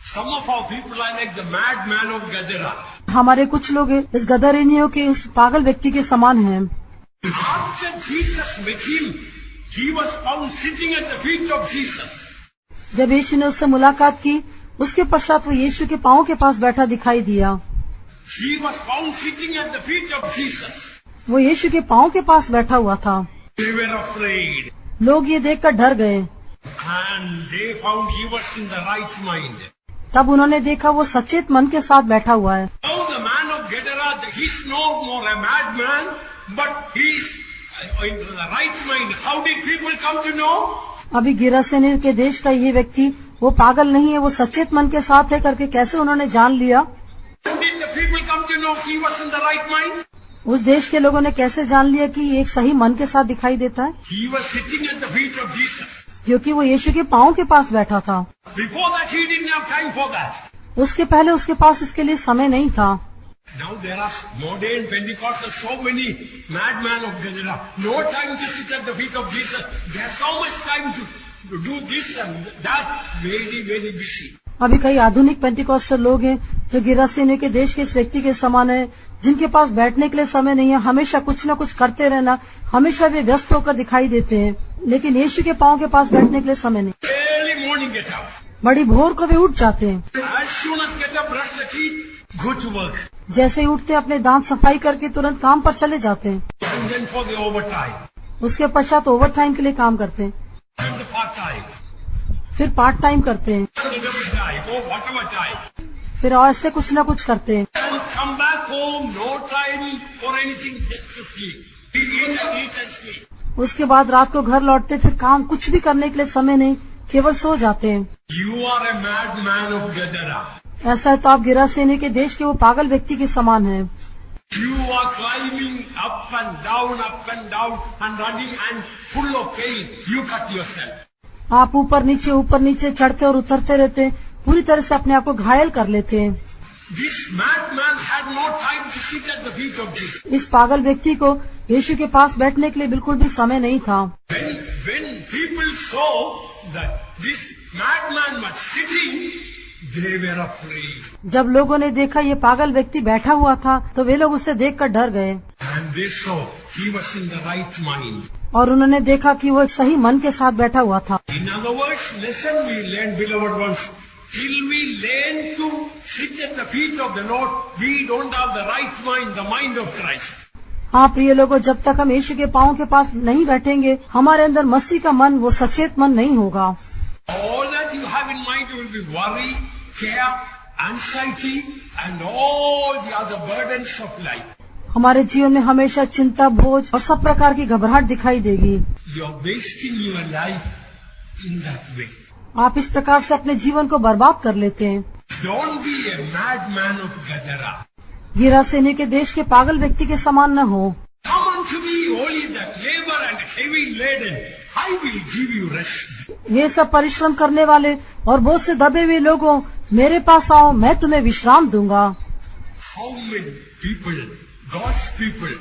Some of our people are like the madman of Gadara. हमारे कुछ लोग इस गदरेनियों के उस पागल व्यक्ति के समान हैं। After Jesus met him, he was found sitting at the feet of Jesus. जब यीशु ने उससे मुलाकात की, उसके पश्चात वो यीशु के पांव के पास बैठा दिखाई दिया। He was found sitting at the feet of Jesus. वो यीशु के पांव के पास बैठा हुआ था। They were afraid. लोग ये देखकर डर गए। And they found he was in the right mind. तब उन्होंने देखा वो सचेत मन के साथ बैठा हुआ है। Now the man of Gadara, he's no more a madman, but he's in the right mind. How did people come to know? अभी गिरासेनी के देश का ये व्यक्ति वो पागल नहीं है, वो सचेत मन के साथ है करके कैसे उन्होंने जान लिया? How did the people come to know he was in the right mind? उस देश के लोगों ने कैसे जान लिया कि एक सही मन के साथ दिखाई देता है? He was sitting at the feet of Jesus. क्योंकि वो यीशु के पांव के पास बैठा था। Before that, he didn't have time for that. उसके पहले उसके पास इसके लिए समय नहीं था। Now there are modern Pentecostals, so many madmen of Gadara. No time to sit at the feet of Jesus. They have so much time to do this and that. Very, very busy. अभी कई आधुनिक Pentecostal लोग हैं जो गिरासेनी के देश के इस व्यक्ति के समान है, जिनके पास बैठने के लिए समय नहीं है, हमेशा कुछ न कुछ करते रहना, हमेशा वे व्यस्त होकर दिखाई देते हैं, लेकिन यीशु के पांव के पास बैठने के लिए समय नहीं। Early morning get up. बड़ी भोर को वे उठ जाते हैं। As soon as get up, brush the teeth, go to work. जैसे ही उठते अपने दांत सफाई करके तुरंत काम पर चले जाते हैं। And then for the overtime. उसके पश्चात ओवर टाइम के लिए काम करते हैं, And the part time. फिर पार्ट टाइम करते हैं, And the double time or whatever time. फिर और ऐसे कुछ न कुछ करते हैं। And come back home, no time for anything, just to sleep. Eat and sleep. उसके बाद रात को घर लौटते, फिर काम कुछ भी करने के लिए समय नहीं, केवल सो जाते हैं। You are a madman of Gadara. ऐसा है तो आप गिरासेनी के देश के वो पागल व्यक्ति के समान हैं। You are climbing up and down and running and full of pain. You cut yourself. आप ऊपर नीचे चढ़ते और उतरते रहते हैं, पूरी तरह से अपने आप को घायल कर लेते हैं। This madman had no time to sit at the feet of Jesus. इस पागल व्यक्ति को यीशु के पास बैठने के लिए बिल्कुल भी समय नहीं था। When people saw that this madman was sitting, they were afraid. जब लोगों ने देखा ये पागल व्यक्ति बैठा हुआ था तो वे लोग उसे देखकर डर गए And they saw he was in the right mind. और उन्होंने देखा कि वो एक सही मन के साथ बैठा हुआ था। In other words, lesson we learned, beloved ones, till we learn to sit at the feet of the Lord, we don't have the right mind, the mind of Christ. हाँ प्रिय लोगों, जब तक हम यीशु के पांव के पास नहीं बैठेंगे, हमारे अंदर मसीह का मन, वो सचेत मन नहीं होगा। All that you have in mind will be worry, care, anxiety, and all the other burdens of life. हमारे जीवन में हमेशा चिंता, बोझ और सब प्रकार की घबराहट दिखाई देगी। You are wasting your life in that way. आप इस प्रकार से अपने जीवन को बर्बाद कर लेते हैं। Don't be a madman of Gadara. गिरासेनी के देश के पागल व्यक्ति के समान न हो। Come unto me, all ye that labor and heavy laden, I will give you rest. ये सब परिश्रम करने वाले और बोझ से दबे हुए लोगों, मेरे पास आओ, मैं तुम्हें विश्राम दूंगा। How many people, God's people,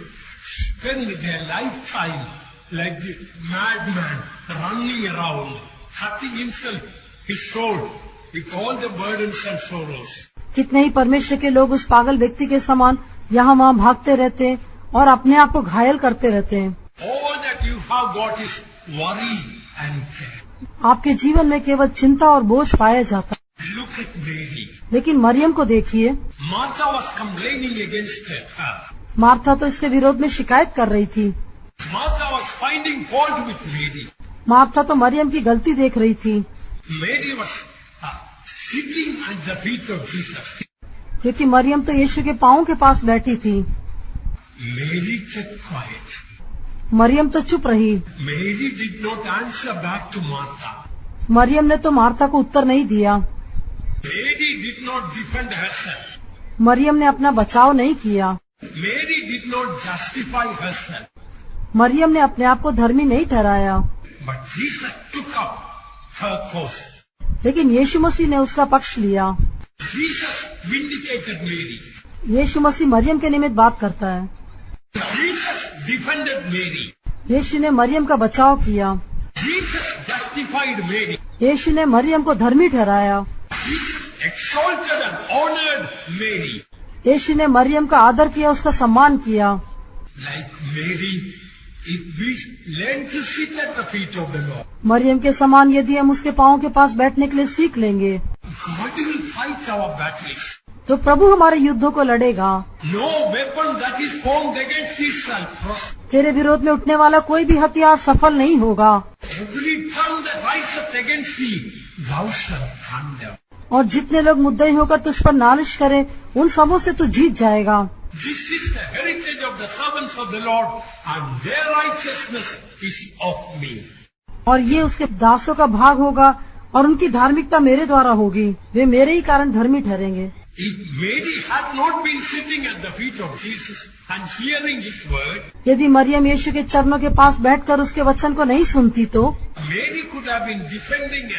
spend their lifetime like the madman running around, cutting himself, his soul, with all the burdens and sorrows. कितने ही परमेश्वर के लोग उस पागल व्यक्ति के समान यहाँ वहाँ भागते रहते हैं और अपने आप को घायल करते रहते हैं। All that you have got is worry and care. आपके जीवन में केवल चिंता और बोझ पाया जाता है। Look at Mary. लेकिन मरियम को देखिए, Martha was complaining against her. Martha तो इसके विरोध में शिकायत कर रही थी। Martha was finding fault with Mary. Martha तो मरियम की गलती देख रही थी, Mary was sitting at the feet of Jesus. क्योंकि मरियम तो यीशु के पांव के पास बैठी थी। Mary kept quiet. मरियम तो चुप रही। Mary did not answer back to Martha. Maryam ने तो मार्था को उत्तर नहीं दिया। Mary did not defend herself. Maryam ने अपना बचाव नहीं किया। Mary did not justify herself. Maryam ने अपने आप को धर्मी नहीं ठहराया। But Jesus took up her cause. लेकिन यीशु मसीह ने उसका पक्ष लिया। Jesus vindicated Mary. यीशु मसीह मरियम के निमित्त बात करता है। Jesus defended Mary. यीशु ने मरियम का बचाव किया। Jesus justified Mary. यीशु ने मरियम को धर्मी ठहराया। Jesus exalted and honored Mary. यीशु ने मरियम का आदर किया, उसका सम्मान किया। Like Mary, if we learn to sit at the feet of the Lord, Maryam के समान यदि हम उसके पांव के पास बैठने के लिए सीख लेंगे, God will fight our battles. तो प्रभु हमारे युद्धों को लड़ेगा। No weapon that is formed against thee shall prosper. तेरे विरोध में उठने वाला कोई भी हथियार सफल नहीं होगा। Every tongue that riseth against thee, thou shalt condemn. और जितने लोग मुद्दई होकर तुझ पर नालिश करें, उन सबों से तू जीत जाएगा। This is the heritage of the servants of the Lord, and their righteousness is of me. और ये उसके दासों का भाग होगा और उनकी धार्मिकता मेरे द्वारा होगी, वे मेरे ही कारण धर्मी ठहरेंगे। If Mary had not been sitting at the feet of Jesus and hearing his word, यदि मरियम यीशु के चरणों के पास बैठकर उसके वचन को नहीं सुनती तो Mary could have been defending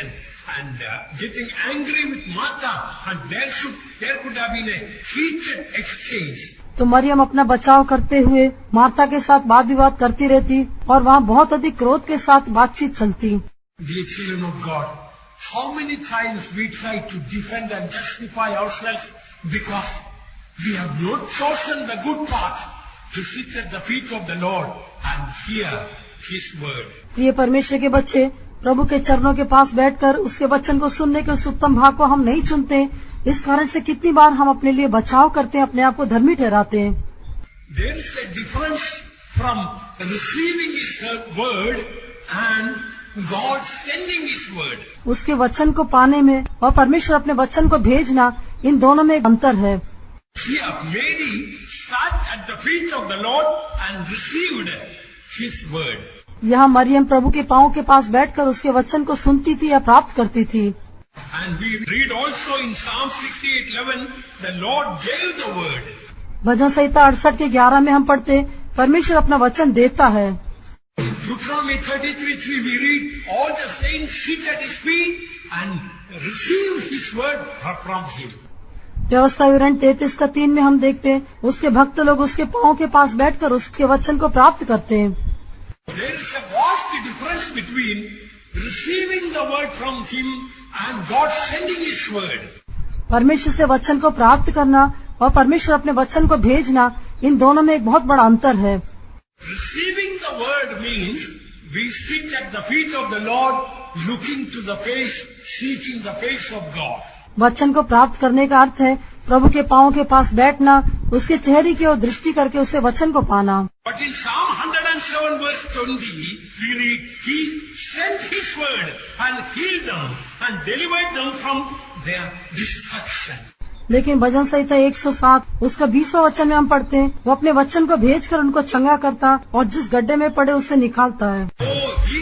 and getting angry with Martha, and there could have been a heated exchange. तो मरियम अपना बचाव करते हुए मार्था के साथ वाद विवाद करती रहती और वहाँ बहुत अधिक क्रोध के साथ बातचीत चलती। Dear children of God, how many times we try to defend and justify ourselves because we have not chosen the good path to sit at the feet of the Lord and hear His word. प्रिय परमेश्वर के बच्चे, प्रभु के चरणों के पास बैठकर उसके वचन को सुनने के उस उत्तम भाग को हम नहीं चुनते। इस कारण से कितनी बार हम अपने लिए बचाव करते हैं, अपने आप को धर्मी ठहराते हैं। There is a difference from receiving His word and God sending His word. उसके वचन को पाने में और परमेश्वर अपने वचन को भेजना, इन दोनों में एक अंतर है। Here, Mary sat at the feet of the Lord and received His word. यहाँ मरियम प्रभु के पांव के पास बैठकर उसके वचन को सुनती थी या प्राप्त करती थी। And we read also in Psalm 68:11, the Lord gave the word. भजन संहिता 68 के 11 में हम पढ़ते, परमेश्वर अपना वचन देता है। Deuteronomy 33:3 we read, all the saints sit at his feet and receive his word from him. व्यवस्था विवरण 33:3 में हम देखते हैं, उसके भक्त लोग उसके पांव के पास बैठकर उसके वचन को प्राप्त करते हैं। There is a vast difference between receiving the word from him and God sending his word. परमेश्वर से वचन को प्राप्त करना और परमेश्वर अपने वचन को भेजना, इन दोनों में एक बहुत बड़ा अंतर है। Receiving the word means we sit at the feet of the Lord, looking to the face, seeking the face of God. वचन को प्राप्त करने का अर्थ है प्रभु के पांव के पास बैठना, उसके चेहरे की ओर दृष्टि करके उससे वचन को पाना। But in Psalm 107 verse 20, we read, He sent His word and healed them and delivered them from their destruction. लेकिन भजन संहिता 107 उसका 20वां वचन में हम पढ़ते हैं, वो अपने वचन को भेजकर उनको चंगा करता और जिस गड्ढे में पड़े उससे निकालता है। Oh, he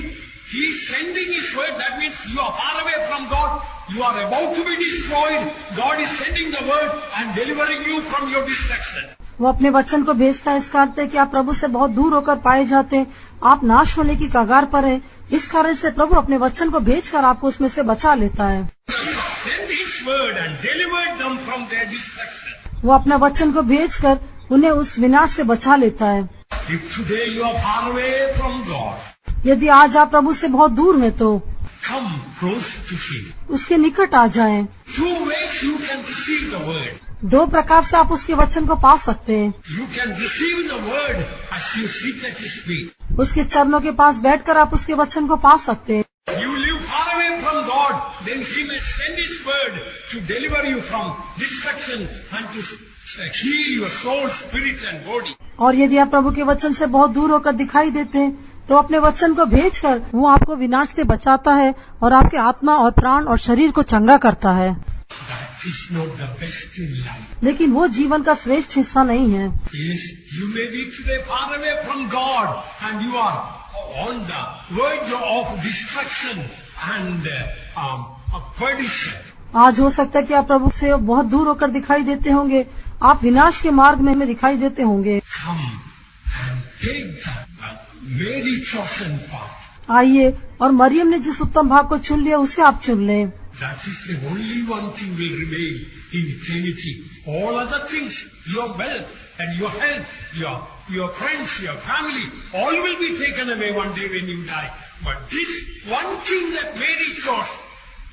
is sending His word. That means you are far away from God. You are about to be destroyed. God is sending the word and delivering you from your destruction. वो अपने वचन को भेजता है, इसका अर्थ है कि आप प्रभु से बहुत दूर होकर पाए जाते हैं, आप नाश होने की कगार पर हैं। इस कारण से प्रभु अपने वचन को भेजकर आपको उसमें से बचा लेता है। Send His word and delivered them from their destruction. वो अपना वचन को भेजकर उन्हें उस विनाश से बचा लेता है। If today you are far away from God, यदि आज आप प्रभु से बहुत दूर हैं तो come close to Him. उसके निकट आ जाएं। Two ways you can receive the word. दो प्रकार से आप उसके वचन को पा सकते हैं। You can receive the word as you sit at His feet. उसके चरणों के पास बैठकर आप उसके वचन को पा सकते हैं। You live far away from God, then He may send His word to deliver you from destruction and to heal your soul, spirit and body. और यदि आप प्रभु के वचन से बहुत दूर होकर दिखाई देते हैं तो अपने वचन को भेजकर वो आपको विनाश से बचाता है और आपके आत्मा और प्राण और शरीर को चंगा करता है। That is not the best in life. लेकिन वो जीवन का श्रेष्ठ हिस्सा नहीं है। Yes, you may be today far away from God and you are on the verge of destruction and perdition. आज हो सकता है कि आप प्रभु से बहुत दूर होकर दिखाई देते होंगे, आप विनाश के मार्ग में हमें दिखाई देते होंगे। Come and take the very chosen path. आइए और मरियम ने जिस उत्तम भाग को चुन लिया उसे आप चुन लें। That is the only one thing will remain in eternity. All other things, your wealth and your health, your friends, your family, all will be taken away one day when you die. But this one thing that Mary chose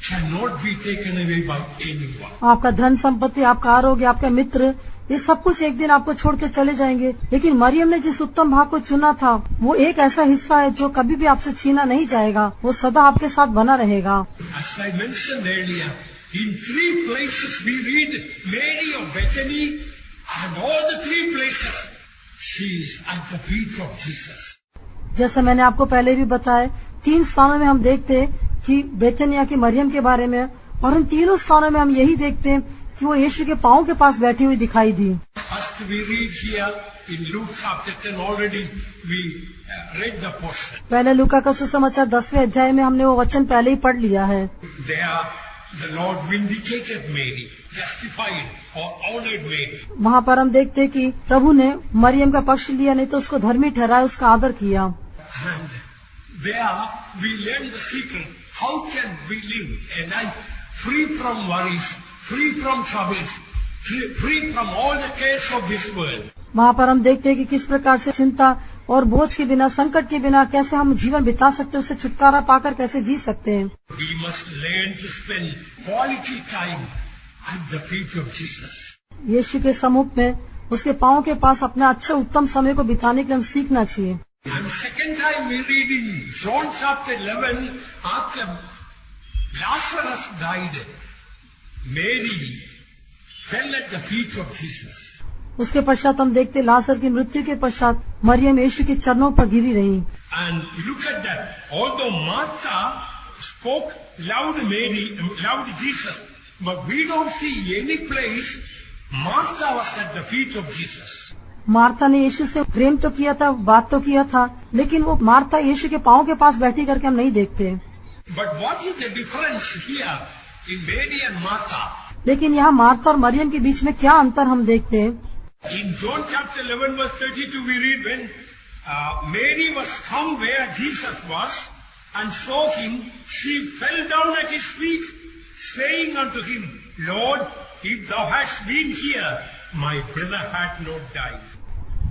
cannot be taken away by anyone. आपका धन संपत्ति, आपका आरोग्य, आपका मित्र, ये सब कुछ एक दिन आपको छोड़ के चले जाएंगे, लेकिन मरियम ने जिस उत्तम भाग को चुना था वो एक ऐसा हिस्सा है जो कभी भी आपसे छीना नहीं जाएगा, वो सदा आपके साथ बना रहेगा। As I mentioned earlier, in 3 places we read Mary of Bethany, and all the 3 places she is at the feet of Jesus. जैसे मैंने आपको पहले भी बताया, 3 स्थानों में हम देखते हैं कि बेथनिया की मरियम के बारे में, और इन तीनों स्थानों में हम यही देखते हैं कि वो यीशु के पांव के पास बैठी हुई दिखाई दी। First we read here in Luke chapter 10 already we read the portion. पहले लूका का सुसमाचार 10वें अध्याय में हमने वो वचन पहले ही पढ़ लिया है। There the Lord vindicated Mary, justified or honored Mary. वहाँ पर हम देखते हैं कि प्रभु ने मरियम का पक्ष लिया, नहीं तो उसको धर्मी ठहराया, उसका आदर किया। And there we learn the secret. How can we live a life free from worries, free from troubles, free from all the cares of this world. वहाँ पर हम देखते हैं कि किस प्रकार से चिंता और बोझ के बिना, संकट के बिना कैसे हम जीवन बिता सकते हैं, उससे छुटकारा पाकर कैसे जी सकते हैं। We must learn to spend quality time at the feet of Jesus. यीशु के सम्मुख में, उसके पांव के पास अपना अच्छा उत्तम समय को बिताने के लिए हम सीखना चाहिए। And second time we read in John chapter 11, after Lazarus died, Mary fell at the feet of Jesus. उसके पश्चात हम देखते लाजर की मृत्यु के पश्चात मरियम यीशु के चरणों पर गिरी रही। And look at that. Although Martha spoke loud Jesus, but we don't see any place Martha was at the feet of Jesus. Martha ने यीशु से प्रेम तो किया था, बात तो किया था, लेकिन वो मार्था यीशु के पांव के पास बैठी करके हम नहीं देखते। But what is the difference here in Mary and Martha? लेकिन यहाँ मार्था और मरियम के बीच में क्या अंतर हम देखते हैं? In John chapter 11 verse 32 we read when Mary was come where Jesus was and saw him, she fell down at his feet, saying unto him, Lord, if thou hadst been here, my brother had not died.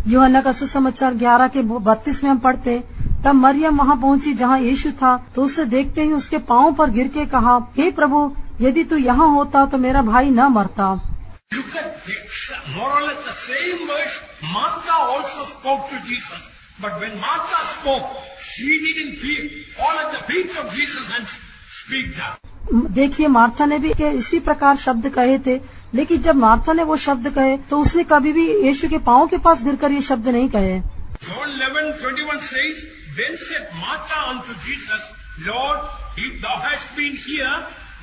यूहन्ना का सुसमाचार 11 के 32 में हम पढ़ते, तब मरियम वहाँ पहुँची जहाँ यीशु था, तो उसे देखते ही उसके पांव पर गिर के कहा, हे प्रभु, यदि तू यहाँ होता तो मेरा भाई न मरता। Look at this, more or less the same words Martha also spoke to Jesus. But when Martha spoke, she didn't fall at the feet of Jesus and speak that. देखिए, मार्था ने भी इसी प्रकार शब्द कहे थे, लेकिन जब मार्था ने वो शब्द कहे तो उसने कभी भी यीशु के पांव के पास गिरकर ये शब्द नहीं कहे। John 11:21 says, Then said Martha unto Jesus, Lord, if thou hadst been here,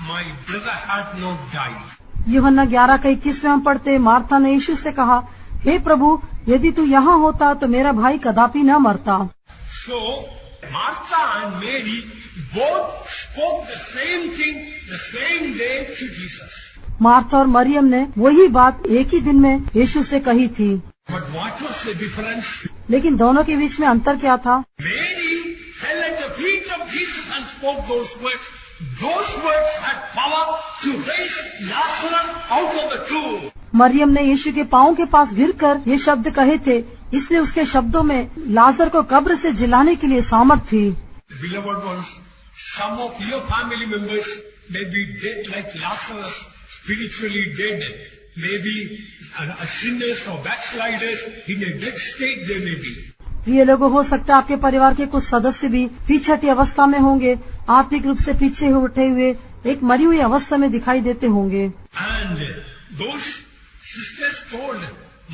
my brother had not died. यूहन्ना 11:21 में हम पढ़ते, मार्था ने यीशु से कहा, हे प्रभु, यदि तू यहाँ होता तो मेरा भाई कदापि न मरता। So Martha and Mary both spoke the same thing the same day to Jesus. Martha और मरियम ने वही बात एक ही दिन में यीशु से कही थी। But what was the difference? लेकिन दोनों के बीच में अंतर क्या था? Mary fell at the feet of Jesus and spoke those words. Those words had power to raise Lazarus out of the tomb. Maryam ने यीशु के पांव के पास गिरकर ये शब्द कहे थे, इसलिए उसके शब्दों में लाजर को कब्र से जिलाने के लिए सामर्थ थी। Beloved ones, some of your family members may be dead like Lazarus, spiritually dead. Maybe sinners or backsliders in a dead state they may be. प्रिय लोगों, हो सकता है आपके परिवार के कुछ सदस्य भी पीछे अवस्था में होंगे, आत्मिक रूप से पीछे उठे हुए एक मरी हुई अवस्था में दिखाई देते होंगे। And those sisters told,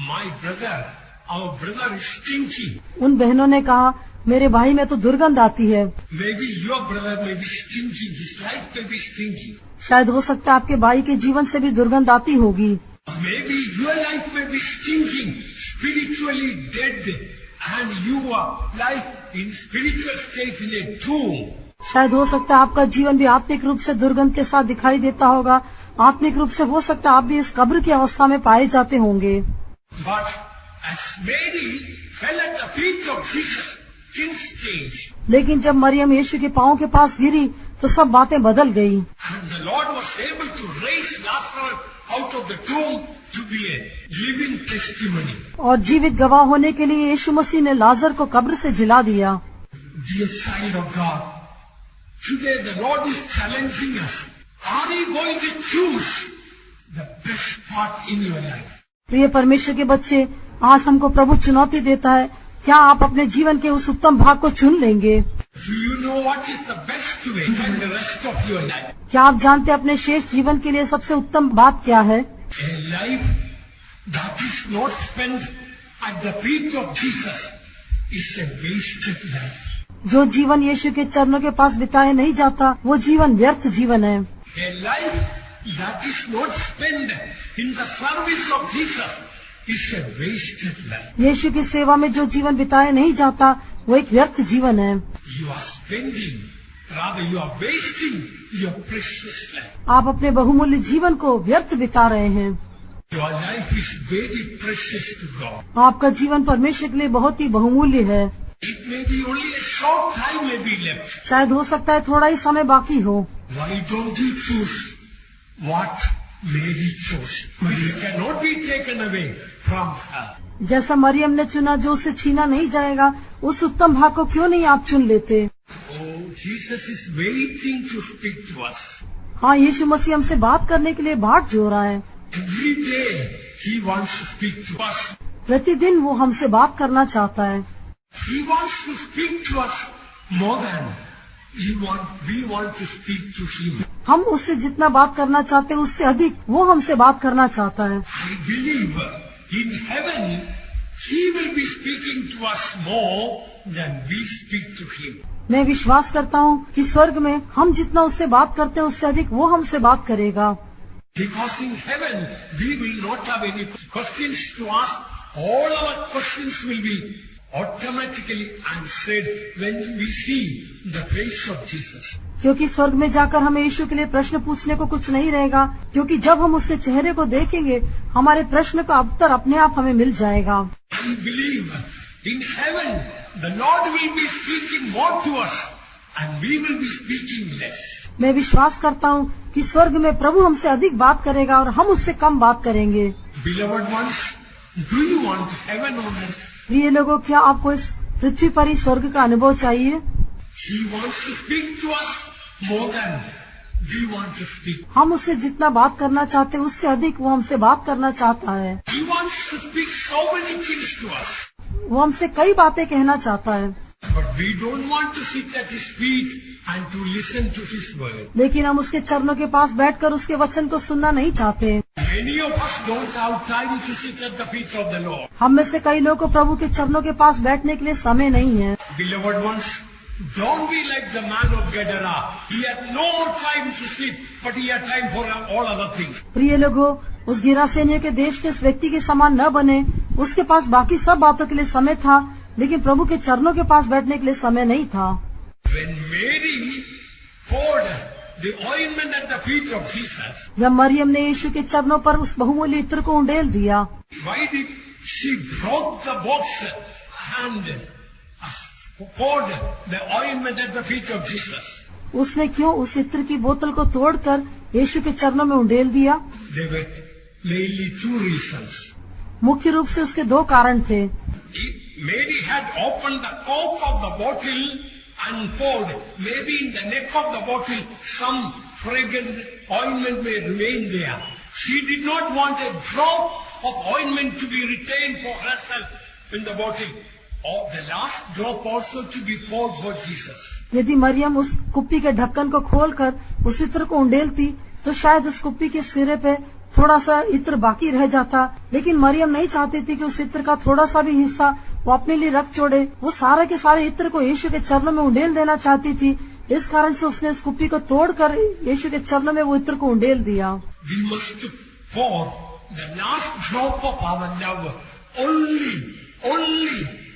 my brother, our brother is stinky. उन बहनों ने कहा, मेरे भाई में तो दुर्गंध आती है। Maybe your brother may be stinky, his life may be stinky. शायद हो सकता है आपके भाई के जीवन से भी दुर्गंध आती होगी। Maybe your life may be stinking, spiritually dead, and your life in spiritual state in a tomb. शायद हो सकता है आपका जीवन भी आत्मिक रूप से दुर्गंध के साथ दिखाई देता होगा। आत्मिक रूप से हो सकता है आप भी इस कब्र की अवस्था में पाए जाते होंगे। But as Mary fell at the feet of Jesus, things changed. लेकिन जब मरियम यीशु के पांव के पास गिरी तो सब बातें बदल गई। And the Lord was able to raise Lazarus out of the tomb to be a living testimony. और जीवित गवाह होने के लिए यीशु मसीह ने लाजर को कब्र से जिला दिया। Dear child of God, today the Lord is challenging us. Are you going to choose the best part in your life? प्रिय परमेश्वर के बच्चे, आज हमको प्रभु चुनौती देता है, क्या आप अपने जीवन के उस उत्तम भाग को चुन लेंगे? Do you know what is the best way in the rest of your life? क्या आप जानते हैं अपने शेष जीवन के लिए सबसे उत्तम बात क्या है? A life that is not spent at the feet of Jesus is a wasted life. जो जीवन यीशु के चरणों के पास बिताए नहीं जाता, वो जीवन व्यर्थ जीवन है। A life that is not spent in the service of Jesus is a wasted life. यीशु की सेवा में जो जीवन बिताए नहीं जाता, वो एक व्यर्थ जीवन है। You are spending, rather you are wasting your precious life. आप अपने बहुमूल्य जीवन को व्यर्थ बिता रहे हैं। Your life is very precious to God. आपका जीवन परमेश्वर के लिए बहुत ही बहुमूल्य है। It may be only a short time may be left. शायद हो सकता है थोड़ा ही समय बाकी हो। Why don't you choose what Mary chose? It cannot be taken away from her. जैसा मरियम ने चुना, जो उसे छीना नहीं जाएगा, उस उत्तम भाग को क्यों नहीं आप चुन लेते? Oh, Jesus is waiting to speak to us. हाँ, यीशु मसीह हमसे बात करने के लिए बाट जो रहा है। Every day He wants to speak to us. प्रतिदिन वो हमसे बात करना चाहता है। He wants to speak to us more than we want to speak to Him. हम उससे जितना बात करना चाहते हैं, उससे अधिक वो हमसे बात करना चाहता है। I believe in heaven He will be speaking to us more than we speak to Him. मैं विश्वास करता हूँ कि स्वर्ग में हम जितना उससे बात करते हैं, उससे अधिक वो हमसे बात करेगा। Because in heaven we will not have any questions to ask. All our questions will be automatically answered when we see the face of Jesus. क्योंकि स्वर्ग में जाकर हमें यीशु के लिए प्रश्न पूछने को कुछ नहीं रहेगा, क्योंकि जब हम उसके चेहरे को देखेंगे हमारे प्रश्न का उत्तर अपने आप हमें मिल जाएगा। We believe in heaven the Lord will be speaking more to us and we will be speaking less. मैं विश्वास करता हूँ कि स्वर्ग में प्रभु हमसे अधिक बात करेगा और हम उससे कम बात करेंगे। Beloved ones, do you want heaven on earth? प्रिय लोगों, क्या आपको इस पृथ्वी पर ही स्वर्ग का अनुभव चाहिए? He wants to speak to us more than we want to speak. हम उससे जितना बात करना चाहते हैं उससे अधिक वो हमसे बात करना चाहता है। He wants to speak so many things to us. वो हमसे कई बातें कहना चाहता है, But we don't want to sit at his feet and to listen to his word. लेकिन हम उसके चरणों के पास बैठकर उसके वचन को सुनना नहीं चाहते। Many of us don't have time to sit at the feet of the Lord. हम में से कई लोगों को प्रभु के चरणों के पास बैठने के लिए समय नहीं है। Beloved ones, don't be like the man of Gadara. He had no time to sleep, but he had time for all other things. प्रिय लोगों, उस गिरासेनियों के देश के इस व्यक्ति के समान न बने। उसके पास बाकी सब बातों के लिए समय था, लेकिन प्रभु के चरणों के पास बैठने के लिए समय नहीं था। When Mary poured the ointment at the feet of Jesus, जब मरियम ने यीशु के चरणों पर उस बहुमूल्य इत्र को उंडेल दिया, why did she broke the box and poured the ointment at the feet of Jesus? उसने क्यों उस इत्र की बोतल को तोड़कर यीशु के चरणों में उंडेल दिया? There were mainly two reasons. मुख्य रूप से उसके दो कारण थे। Mary had opened the cork of the bottle and poured. Maybe in the neck of the bottle some fragrant ointment may remain there. She did not want a drop of ointment to be retained for herself in the bottle, or the last drop also to be poured for Jesus. यदि मरियम उस कुप्पी के ढक्कन को खोलकर उस इत्र को उंडेलती तो शायद उस कुप्पी के सिरे पे थोड़ा सा इत्र बाकी रह जाता, लेकिन मरियम नहीं चाहती थी कि उस इत्र का थोड़ा सा भी हिस्सा वो अपने लिए रख छोड़े। वो सारे के सारे इत्र को यीशु के चरणों में उंडेल देना चाहती थी। इस कारण से उसने उस कुप्पी को तोड़कर यीशु के चरणों में वो इत्र को उंडेल दिया। We must pour the last drop of our love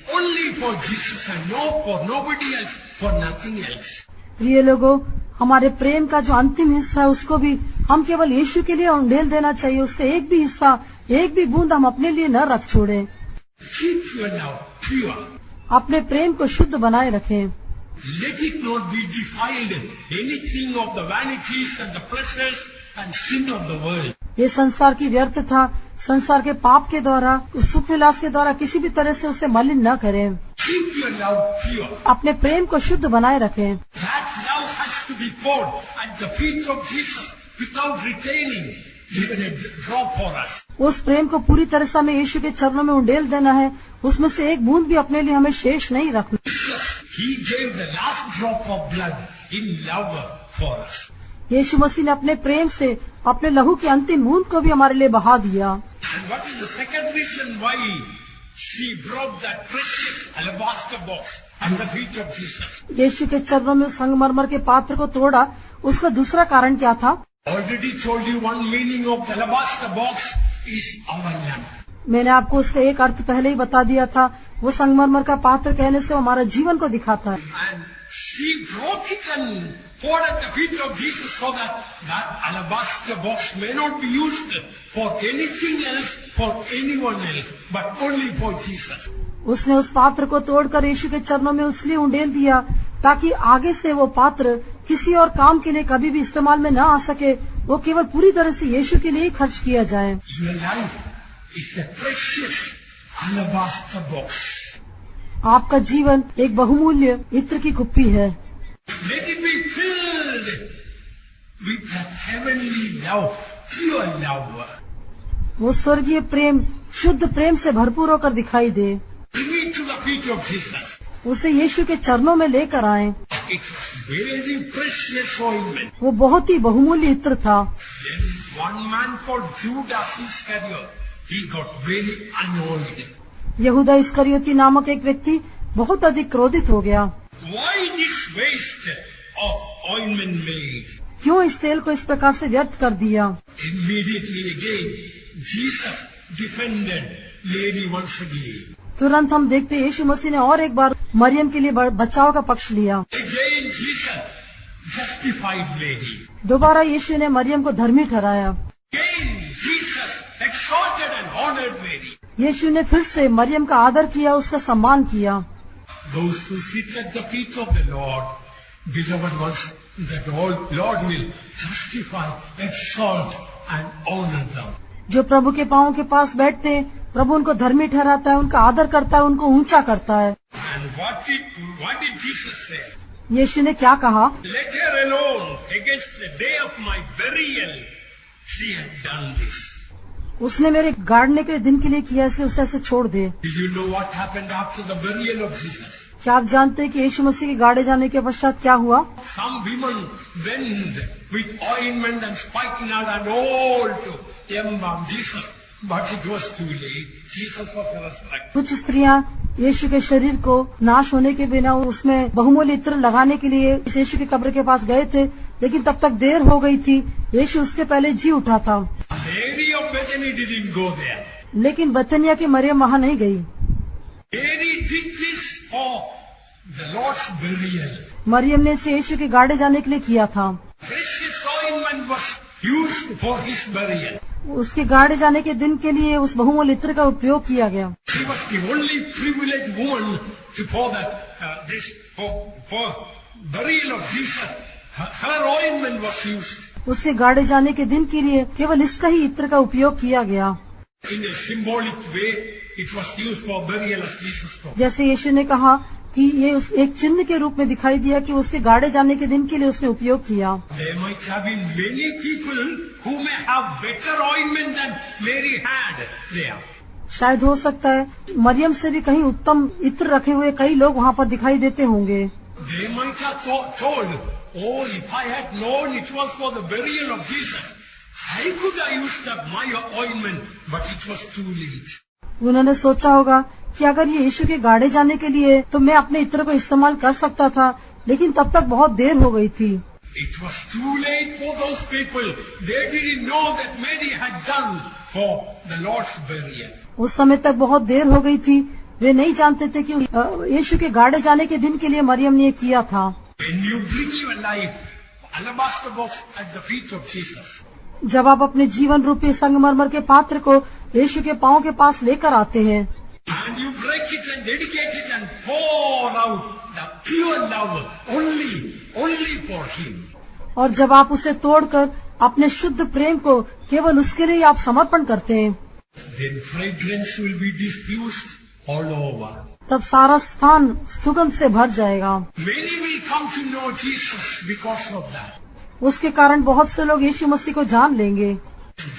only for Jesus and no for nobody else, for nothing else. प्रिय लोगों, हमारे प्रेम का जो अंतिम हिस्सा है उसको भी हम केवल यीशु के लिए उंडेल देना चाहिए। उसका एक भी हिस्सा, एक भी बूंद हम अपने लिए न रख छोड़े। Keep your love pure. अपने प्रेम को शुद्ध बनाए रखें। Let it not be defiled anything of the vanities and the pleasures and sin of the world. ये संसार की व्यर्थता, संसार के पाप के द्वारा, उस सुख विलास के द्वारा किसी भी तरह से उसे मलिन न करें। Keep your love pure. अपने प्रेम को शुद्ध बनाए रखें। That love has to be poured at the feet of Jesus without retaining even a drop for us. उस प्रेम को पूरी तरह से हमें यीशु के चरणों में उंडेल देना है। उसमें से एक बूंद भी अपने लिए हमें शेष नहीं रखना। He gave the last drop of blood in love for us. यीशु मसीह ने अपने प्रेम से अपने लहू की अंतिम बूंद को भी हमारे लिए बहा दिया। And what is the second reason why she broke that precious alabaster box at the feet of Jesus? यीशु के चरणों में संगमरमर के पात्र को तोड़ा, उसका दूसरा कारण क्या था? Already told you one meaning of the alabaster box is our lamp. मैंने आपको उसका एक अर्थ पहले ही बता दिया था। वो संगमरमर का पात्र कहने से हमारा जीवन को दिखाता है। And she broke it and poured at the feet of Jesus so that that alabaster box may not be used for anything else, for anyone else, but only for Jesus. उसने उस पात्र को तोड़कर यीशु के चरणों में इसलिए उंडेल दिया ताकि आगे से वो पात्र किसी और काम के लिए कभी भी इस्तेमाल में न आ सके। वो केवल पूरी तरह से यीशु के लिए ही खर्च किया जाए। Your life is a precious alabaster box. आपका जीवन एक बहुमूल्य इत्र की कुप्पी है। Let it be filled with that heavenly love, pure love. वो स्वर्गीय प्रेम, शुद्ध प्रेम से भरपूर होकर दिखाई दे। Bring it to the feet of Jesus. उसे यीशु के चरणों में लेकर आए। It's very precious ointment. वो बहुत ही बहुमूल्य इत्र था। Then one man called Judas Iscariot, he got very annoyed. यहूदा इस्करियोती नामक एक व्यक्ति बहुत अधिक क्रोधित हो गया। Why this waste of ointment made? क्यों इस तेल को इस प्रकार से व्यर्थ कर दिया? Immediately again, Jesus defended Mary once again. तुरंत हम देखते यीशु मसीह ने और एक बार मरियम के लिए बचाव का पक्ष लिया। Again Jesus justified lady. दोबारा यीशु ने मरियम को धर्मी ठहराया। Again, Jesus exalted and honored Mary. यीशु ने फिर से मरियम का आदर किया, उसका सम्मान किया। Those who sit at the feet of the Lord, beloved ones, the Lord will justify, exalt and honor them. जो प्रभु के पांवों के पास बैठते हैं, प्रभु उनको धर्मी ठहराता है, उनका आदर करता है, उनको ऊंचा करता है। And what did Jesus say? यीशु ने क्या कहा? Let her alone, against the day of my burial, she had done this. उसने मेरे गाड़ने के दिन के लिए किया, इसलिए उसे ऐसे छोड़ दे। Did you know what happened after the burial of Jesus? क्या आप जानते हैं कि यीशु मसीह के गाड़े जाने के पश्चात क्या हुआ? Some women went with ointment and spikenard and all to embalm Jesus, but it was too late. Jesus was resurrected. कुछ स्त्रियां यीशु के शरीर को नाश होने के बिना उसमें बहुमूल्य इत्र लगाने के लिए यीशु की कब्र के पास गए थे, लेकिन तब तक देर हो गई थी। यीशु उसके पहले जी उठा था। Mary of Bethany didn't go there. लेकिन बतनिया की मरियम वहाँ नहीं गई। Mary did this for the Lord's burial. Maryam ने इसे यीशु के गाड़े जाने के लिए किया था। Precious ointment was used for his burial. उसके गाड़े जाने के दिन के लिए उस बहुमूल्य इत्र का उपयोग किया गया। She was the only privileged woman for burial of Jesus. Her ointment was used. उसके गाड़े जाने के दिन के लिए केवल इसका ही इत्र का उपयोग किया गया। In a symbolic way, it was used for burial of Jesus Christ. जैसे यीशु ने कहा कि ये एक चिन्ह के रूप में दिखाई दिया कि उसके गाड़े जाने के दिन के लिए उसने उपयोग किया। There might have been many people who may have better ointment than Mary had there. शायद हो सकता है मरियम से भी कहीं उत्तम इत्र रखे हुए कई लोग वहाँ पर दिखाई देते होंगे। They might have told, oh, if I had known it was for the burial of Jesus, I could have used up my ointment, but it was too late. उन्होंने सोचा होगा कि अगर ये यीशु के गाड़े जाने के लिए तो मैं अपने इत्र को इस्तेमाल कर सकता था, लेकिन तब तक बहुत देर हो गई थी। It was too late for those people. They didn't know that Mary had done for the Lord's burial. उस समय तक बहुत देर हो गई थी। वे नहीं जानते थे कि यीशु के गाड़े जाने के दिन के लिए मरियम ने किया था। When you bring your life, alabaster box at the feet of Jesus, जब आप अपने जीवन रूपी संगमरमर के पात्र को यीशु के पांव के पास लेकर आते हैं and you break it and dedicate it and pour out the pure love only for Him, और जब आप उसे तोड़कर अपने शुद्ध प्रेम को केवल उसके लिए आप समर्पण करते हैं, then fragrance will be diffused all over. तब सारा स्थान सुगंध से भर जाएगा। Many will come to know Jesus because of that. उसके कारण बहुत से लोग यीशु मसीह को जान लेंगे।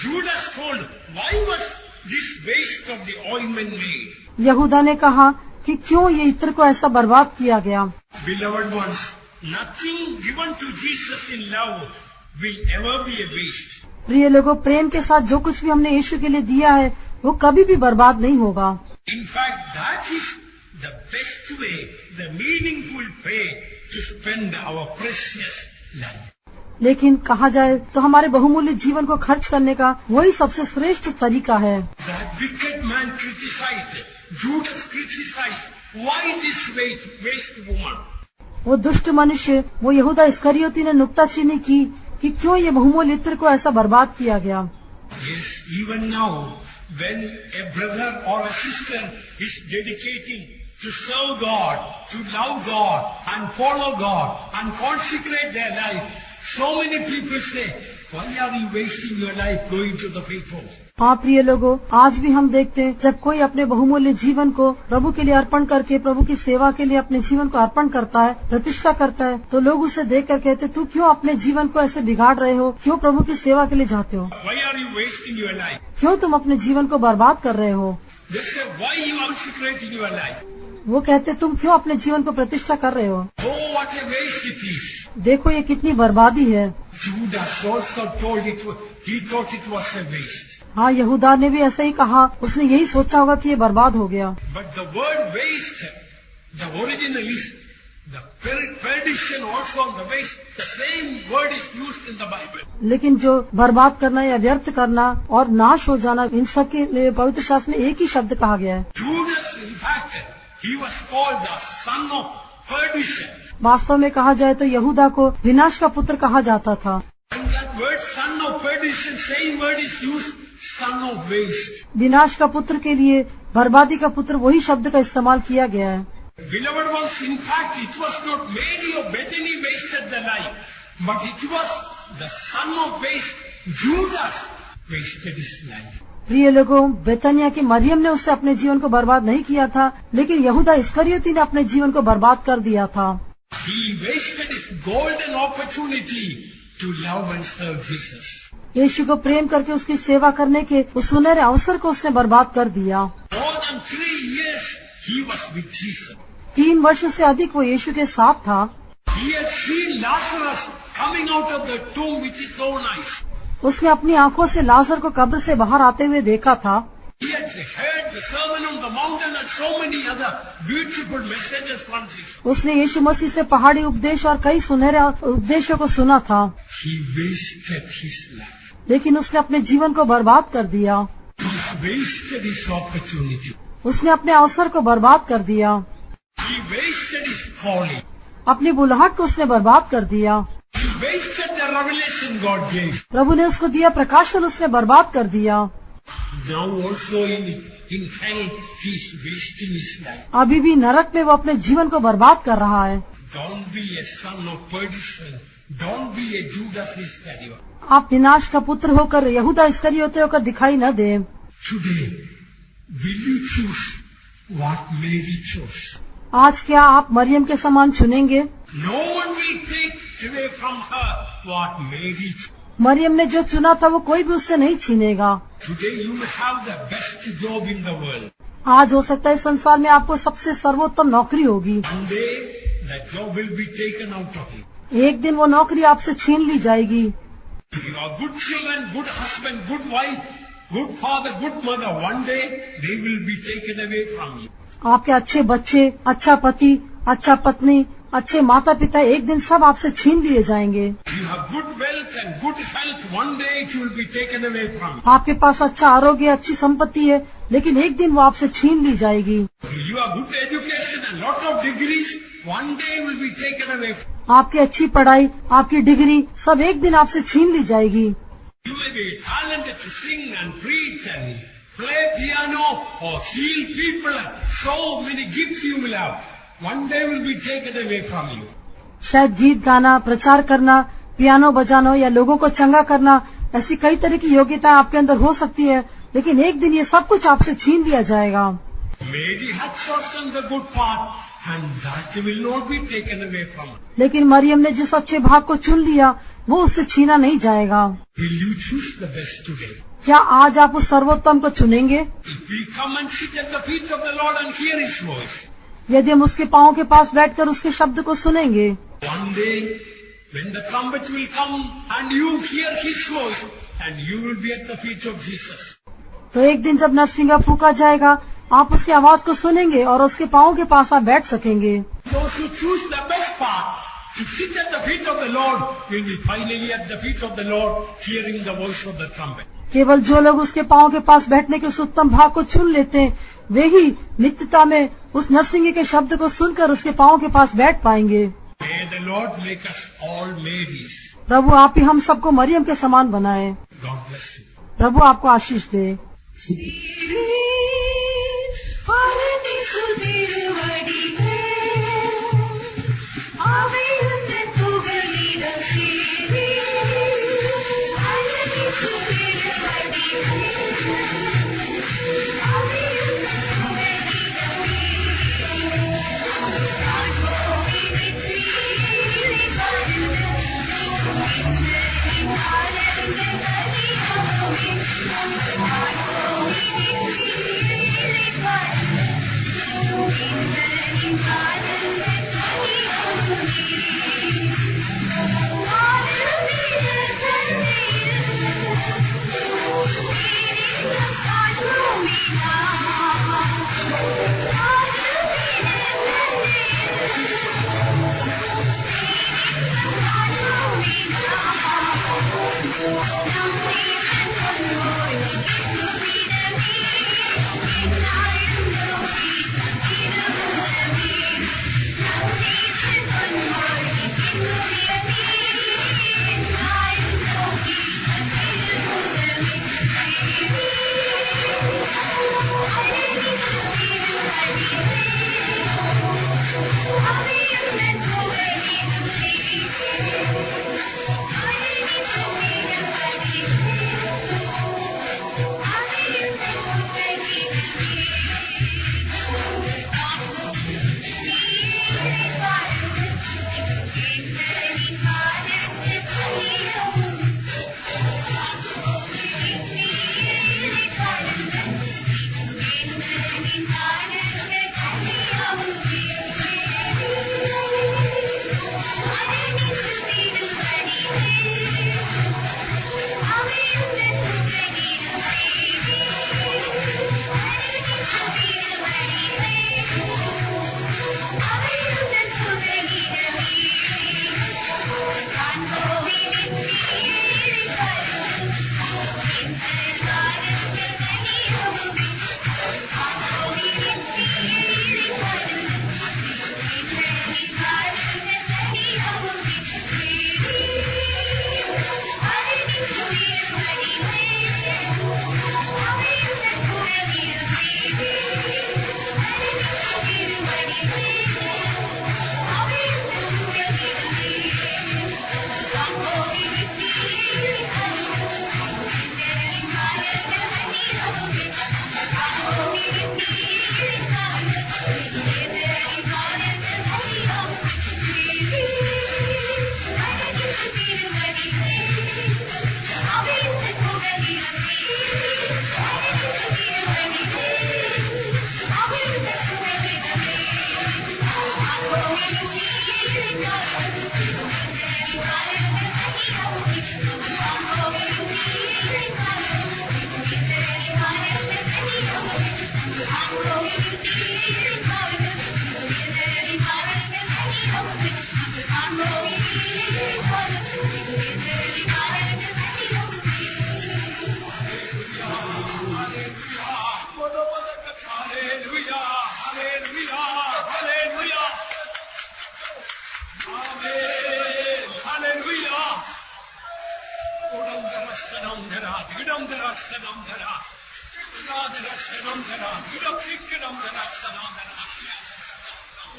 Judas told, why was this waste of the ointment made? यहूदा ने कहा कि क्यों ये इत्र को ऐसा बर्बाद किया गया। Beloved ones, nothing given to Jesus in love will ever be a waste. प्रिय लोगों, प्रेम के साथ जो कुछ भी हमने यीशु के लिए दिया है वो कभी भी बर्बाद नहीं होगा। In fact, that is the best way, the meaningful way to spend our precious life. लेकिन कहा जाए तो हमारे बहुमूल्य जीवन को खर्च करने का वही सबसे श्रेष्ठ तरीका है। That wicked man criticized, Judas criticized, why this waste woman? वो दुष्ट मनुष्य, वो यहूदा इस्करियोती ने नुक्ताचीनी की कि क्यों ये बहुमूल्य इत्र को ऐसा बर्बाद किया गया। Yes, even now, when a brother or a sister is dedicating to serve God, to love God, and follow God, and consecrate their life, so many people say, why are you wasting your life going to the people? हाँ प्रिय लोगों, आज भी हम देखते हैं जब कोई अपने बहुमूल्य जीवन को प्रभु के लिए अर्पण करके प्रभु की सेवा के लिए अपने जीवन को अर्पण करता है, प्रतिष्ठा करता है, तो लोग उसे देखकर कहते, तू क्यों अपने जीवन को ऐसे बिगाड़ रहे हो, क्यों प्रभु की सेवा के लिए जाते हो, Why are you wasting your life? क्यों तुम अपने जीवन को बर्बाद कर रहे हो। They say, why you consecrating your life? वो कहते, तुम क्यों अपने जीवन को प्रतिष्ठा कर रहे हो। Oh, what a waste it is. देखो ये कितनी बर्बादी है। Judas also told it, he thought it was a waste. हाँ, यहूदा ने भी ऐसा ही कहा, उसने यही सोचा होगा कि ये बर्बाद हो गया। But the word waste, the original is the perdition also, the waste, the same word is used in the Bible. लेकिन जो बर्बाद करना या व्यर्थ करना और नाश हो जाना, इन सब के लिए पवित्र शास्त्र में एक ही शब्द कहा गया है। Judas, in fact, he was called the son of perdition. वास्तव में कहा जाए तो यहूदा को विनाश का पुत्र कहा जाता था। And that word son of perdition, same word is used, son of waste. विनाश का पुत्र के लिए बर्बादी का पुत्र वही शब्द का इस्तेमाल किया गया है। Beloved ones, in fact, it was not Mary of Bethany wasted the life, but it was the son of waste, Judas, wasted his life. प्रिय लोगों, बेतनिया की मरियम ने उससे अपने जीवन को बर्बाद नहीं किया था, लेकिन यहूदा इस्करियोती ने अपने जीवन को बर्बाद कर दिया था। He wasted his golden opportunity to love and serve Jesus. यीशु को प्रेम करके उसकी सेवा करने के उस सुनहरे अवसर को उसने बर्बाद कर दिया। More than 3 years he was with Jesus. 3 वर्ष से अधिक वो यीशु के साथ था। He had seen Lazarus coming out of the tomb with his own eyes. उसने अपनी आंखों से लाजर को कब्र से बाहर आते हुए देखा था। He had heard the sermon on the mountain and so many other beautiful messages from Jesus. उसने यीशु मसीह से पहाड़ी उपदेश और कई सुनहरे उपदेशों को सुना था। He wasted his life. लेकिन उसने अपने जीवन को बर्बाद कर दिया। He wasted his opportunity. उसने अपने अवसर को बर्बाद कर दिया। He wasted his calling. अपनी बुलाहट को उसने बर्बाद कर दिया। He wasted the revelation God gave. प्रभु ने उसको दिया प्रकाशन, उसने बर्बाद कर दिया। Now also in hell he is wasting his life. अभी भी नरक में वो अपने जीवन को बर्बाद कर रहा है। Don't be a son of perdition. Don't be a Judas Iscariot. आप विनाश का पुत्र होकर यहूदा इस्करियोती होकर दिखाई न दे। Today, will you choose what Mary chose? आज क्या आप मरियम के समान चुनेंगे? No one will take away from her what Mary chose. Maryam ने जो चुना था वो कोई भी उससे नहीं छीनेगा। Today you may have the best job in the world. आज हो सकता है इस संसार में आपको सबसे सर्वोत्तम नौकरी होगी। One day that job will be taken out of you. एक दिन वो नौकरी आपसे छीन ली जाएगी। You are good children, good husband, good wife, good father, good mother. One day they will be taken away from you. आपके अच्छे बच्चे, अच्छा पति, अच्छा पत्नी, अच्छे माता पिता एक दिन सब आपसे छीन लिए जाएंगे। You have good wealth and good health. One day it will be taken away from you. आपके पास अच्छा आरोग्य, अच्छी संपत्ति है, लेकिन एक दिन वो आपसे छीन ली जाएगी। You have good education and lot of degrees. One day will be taken away from you. आपकी अच्छी पढ़ाई, आपकी डिग्री सब एक दिन आपसे छीन ली जाएगी। You may be talented to sing and preach and play piano or heal people. So many gifts you will have. One day will be taken away from you. शायद गीत गाना, प्रचार करना, पियानो बजाना या लोगों को चंगा करना, ऐसी कई तरह की योग्यता आपके अंदर हो सकती है, लेकिन एक दिन ये सब कुछ आपसे छीन लिया जाएगा। Mary had chosen the good path and that will not be taken away from her. लेकिन मरियम ने जिस अच्छे भाग को चुन लिया वो उससे छीना नहीं जाएगा। Will you choose the best today? क्या आज आप उस सर्वोत्तम को चुनेंगे? If we come and sit at the feet of the Lord and hear His voice, यदि हम उसके पांव के पास बैठकर उसके शब्द को सुनेंगे, one day when the trumpet will come and you hear His voice and you will be at the feet of Jesus. तो एक दिन जब नरसिंगा फूका जाएगा, आप उसकी आवाज को सुनेंगे और उसके पांव के पास आप बैठ सकेंगे। Those who choose the best path to sit at the feet of the Lord will be finally at the feet of the Lord, hearing the voice of the trumpet. केवल जो लोग उसके पांव के पास बैठने के उस उत्तम भाग को चुन लेते हैं, वे ही नित्यता में उस नरसिंगे के शब्द को सुनकर उसके पांव के पास बैठ पाएंगे। May the Lord make us all Marys. प्रभु आप ही हम सबको मरियम के समान बनाए। God bless you. प्रभु आपको आशीष दे।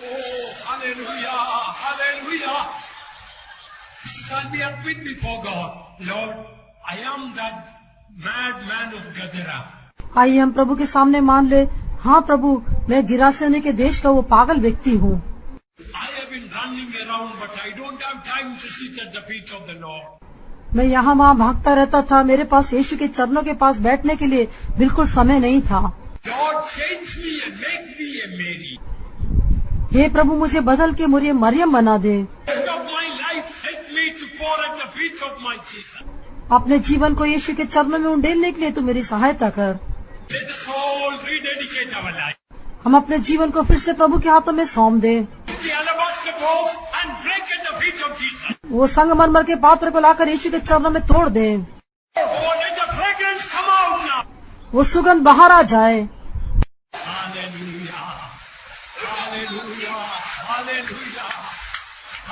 Oh, hallelujah, hallelujah. Shall we admit before God, Lord, I am that madman of Gadara. आइए हम प्रभु के सामने मान ले, हाँ प्रभु, मैं गिरासेनी के देश का वो पागल व्यक्ति हूँ। I have been running around, but I don't have time to sit at the feet of the Lord. मैं यहाँ वहाँ भागता रहता था, मेरे पास यीशु के चरणों के पास बैठने के लिए बिल्कुल समय नहीं था। Lord, change me and make me a Mary. हे प्रभु, मुझे बदल के मुझे मरियम बना दे। Of my life, help me to pour at the feet of my Jesus. अपने जीवन को यीशु के चरणों में उंडेलने के लिए तू मेरी सहायता कर। Let us all rededicate our life. हम अपने जीवन को फिर से प्रभु के हाथों में सौंप दे। The alabaster box and break at the feet of Jesus. वो संगमरमर के पात्र को लाकर यीशु के चरणों में तोड़ दे। Oh, let the fragrance come out now. वो सुगंध बाहर आ जाए। Hallelujah. Hallelujah. Hallelujah.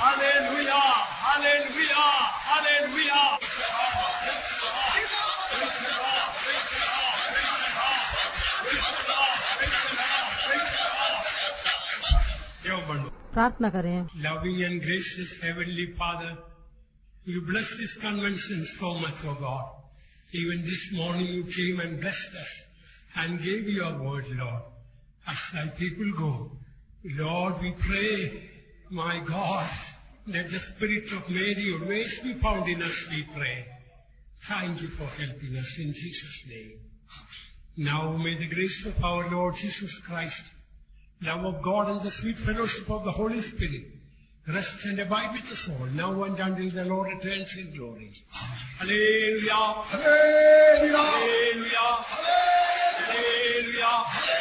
Hallelujah. Hallelujah. Hallelujah. प्रार्थना करें। Loving and gracious Heavenly Father, you bless this convention so much, O God. Even this morning you came and blessed us and gave your word, Lord. As thy people go, Lord, we pray, my God, let the spirit of Mary always be found in us, we pray. Thank you for helping us in Jesus' name. Now may the grace of our Lord Jesus Christ, love of God and the sweet fellowship of the Holy Spirit rest and abide with us all, now and until the Lord returns in glory. Hallelujah! Hallelujah! Hallelujah! Hallelujah!